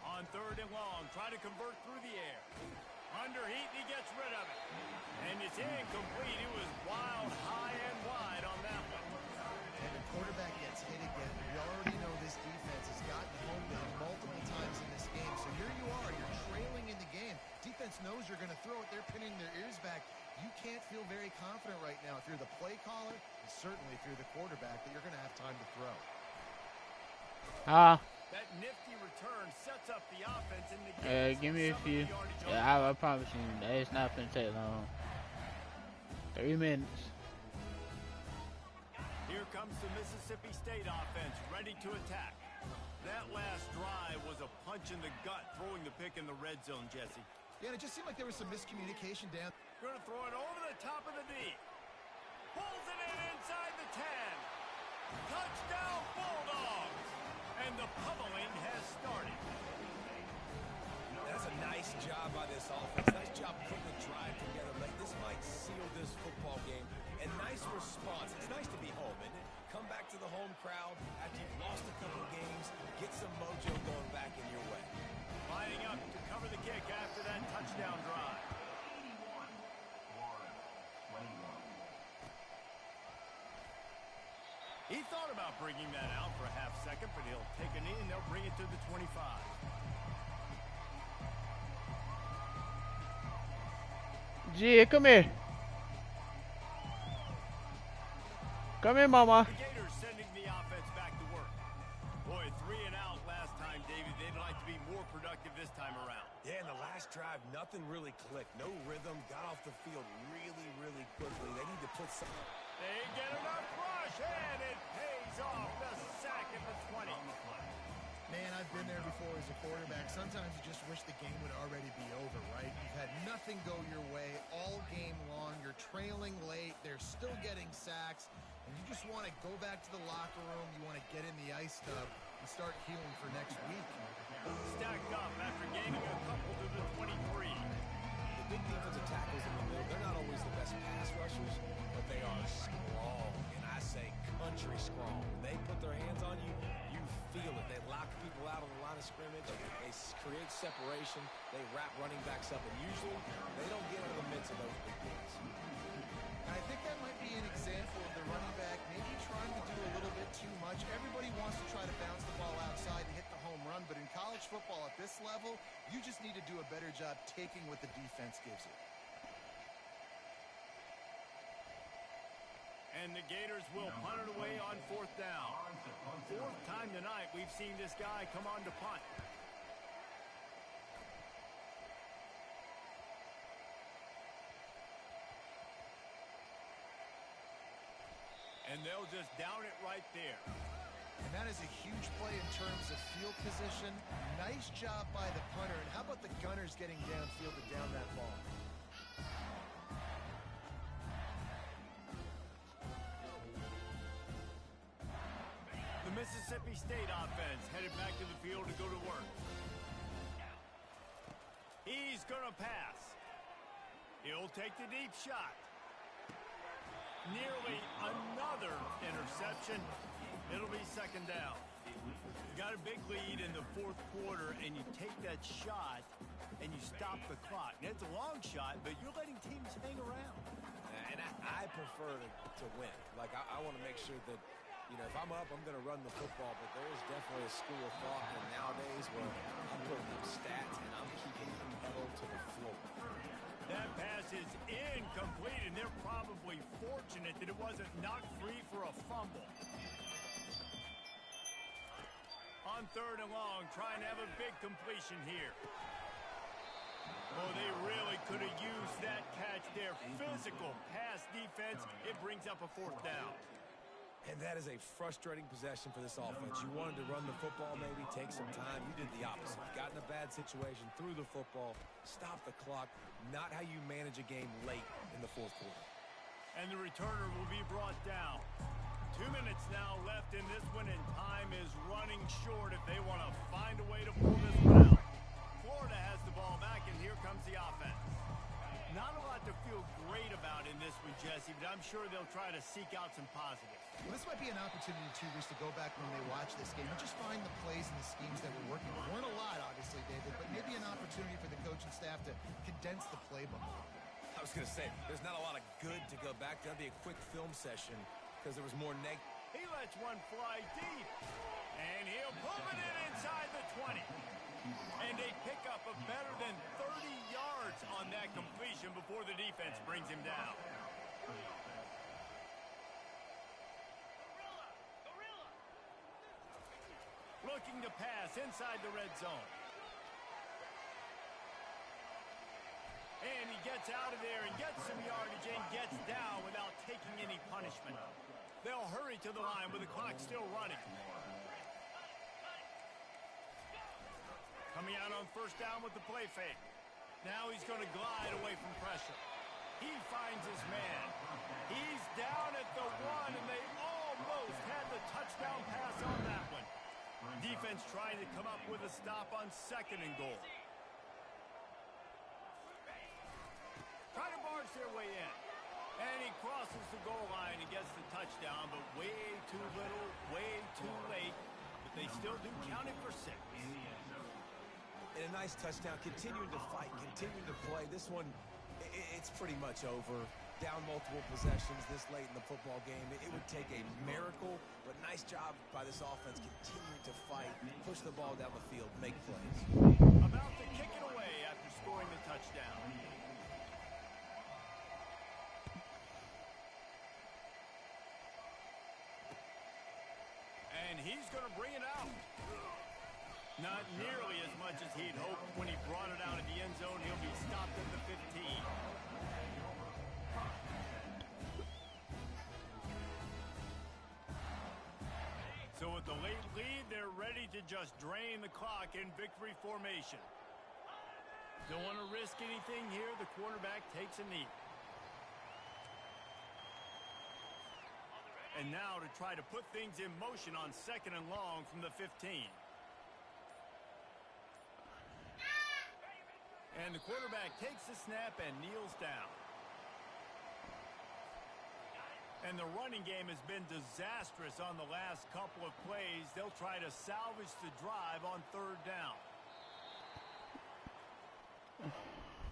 On third and long, trying to convert through the air. Under heat, he gets rid of it. And it's incomplete. It was wild, high and wide on that one. And the quarterback gets hit again. We already know this defense has gotten home to him multiple times in this game. So here you are, you're trailing in the game. Defense knows you're going to throw it. They're pinning their ears back. You can't feel very confident right now if you're the play caller, and certainly if you're the quarterback, that you're going to have time to throw. That nifty return sets up the offense in the game. Give me a few. Yeah, I promise you, it's not going to take long. 3 minutes. Here comes the Mississippi State offense, ready to attack. That last drive was a punch in the gut, throwing the pick in the red zone, Jesse. Yeah, and it just seemed like there was some miscommunication down. Going to throw it over the top of the D. Pulls it in inside the 10. Touchdown, Bulldogs! And the pummeling has started. That's a nice job by this offense. Nice job putting the drive together. This might seal this football game. And nice response. It's nice to be home, isn't it? Come back to the home crowd after you've lost a couple games. Get some mojo going back in your way. Lining up to cover the kick after that touchdown drive. He thought about bringing that out for a half second, but he'll take a knee and they'll bring it to the 25. Gia, come here. Come here, mama. The Gators sending the offense back to work. this time around. Yeah, in the last drive, nothing really clicked. No rhythm, got off the field really, really quickly. They need to put some... They get enough rush, and it pays off. The sack at the 20. Man, I've been there before as a quarterback. Sometimes you just wish the game would already be over, right? You've had nothing go your way all game long. You're trailing late. They're still getting sacks. And you just want to go back to the locker room. You want to get in the ice tub and start healing for next week. Stacked up after gaining a couple to the 23. The big defensive tackles in the middle, they're not always the best pass rushers, but they are strong. And I say country strong. When they put their hands on you, you feel it. They lock people out on the line of scrimmage. They create separation. They wrap running backs up. And usually, they don't get into the midst of those big guys. I think that might be an example of the running back maybe trying to do a little bit too much. Everybody wants to try to bounce the ball outside to hit the home run, but in college football at this level, you just need to do a better job taking what the defense gives you. And the Gators will punt it away on 4th down. 4th time tonight we've seen this guy come on to punt. And they'll just down it right there. And that is a huge play in terms of field position. Nice job by the punter. And how about the gunners getting downfield to down that ball? The Mississippi State offense headed back to the field to go to work. He's going to pass. He'll take the deep shot. Nearly another interception. It'll be 2nd down. You got a big lead in the 4th quarter, and you take that shot, and you stop the clock. And it's a long shot, but you're letting teams hang around. And I prefer to win. Like, I want to make sure that, you know, if I'm up, I'm going to run the football. But there is definitely a school of thought and nowadays where I'm putting up stats and I'm keeping the pedal to the floor. That pass is incomplete, and they're probably fortunate that it wasn't knocked free for a fumble. On 3rd and long, trying to have a big completion here. Oh, they really could have used that catch there. Physical pass defense. It brings up a 4th down. And that is a frustrating possession for this offense. You wanted to run the football, maybe take some time. You did the opposite. You got in a bad situation, threw the football, stopped the clock. Not how you manage a game late in the 4th quarter. And the returner will be brought down. 2 minutes now left in this one, and time is running short if they want to find a way to pull this one out. Florida has the ball back, and here comes the offense. Not a lot to feel great about in this one, Jesse, but I'm sure they'll try to seek out some positives. Well, this might be an opportunity, too, Reese, to go back when they watch this game and just find the plays and the schemes that were working. There weren't a lot, obviously, David, but maybe an opportunity for the coaching staff to condense the playbook. I was going to say, there's not a lot of good to go back. That'd be a quick film session because there was more negative. He lets one fly deep, and he'll pull it in inside the 20. And a pickup of better than 30 yards on that completion before the defense brings him down. Looking to pass inside the red zone. And he gets out of there and gets some yardage and gets down without taking any punishment. They'll hurry to the line with the clock still running. Coming out on 1st down with the play fake. Now he's going to glide away from pressure. He finds his man. He's down at the 1, and they almost had the touchdown pass on that one. Defense trying to come up with a stop on 2nd and goal. Trying to barge their way in. And he crosses the goal line and gets the touchdown, but way too little, way too late. But they still do count it for 6. And a nice touchdown, continuing to fight, continuing to play. This one, it's pretty much over. Down multiple possessions this late in the football game. It would take a miracle, but nice job by this offense continuing to fight, push the ball down the field, make plays. About to kick it away after scoring the touchdown. And he's going to bring it out. Not nearly as much as he'd hoped when he brought it out of the end zone. He'll be stopped at the 15. So with the late lead, they're ready to just drain the clock in victory formation. Don't want to risk anything here. The quarterback takes a knee. And now to try to put things in motion on 2nd and long from the 15. And the quarterback takes the snap and kneels down. And the running game has been disastrous on the last couple of plays. They'll try to salvage the drive on 3rd down.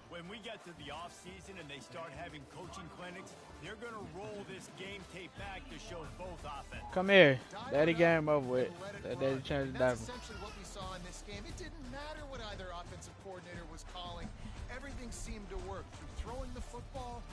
When we get to the offseason and they start having coaching clinics, they're going to roll this game tape back to show both offense. Come here. Daddy game over with. Daddy changed the That's diaper. essentially what we saw in this game. It didn't matter what either offensive coordinator was calling. Everything seemed to work through throwing the football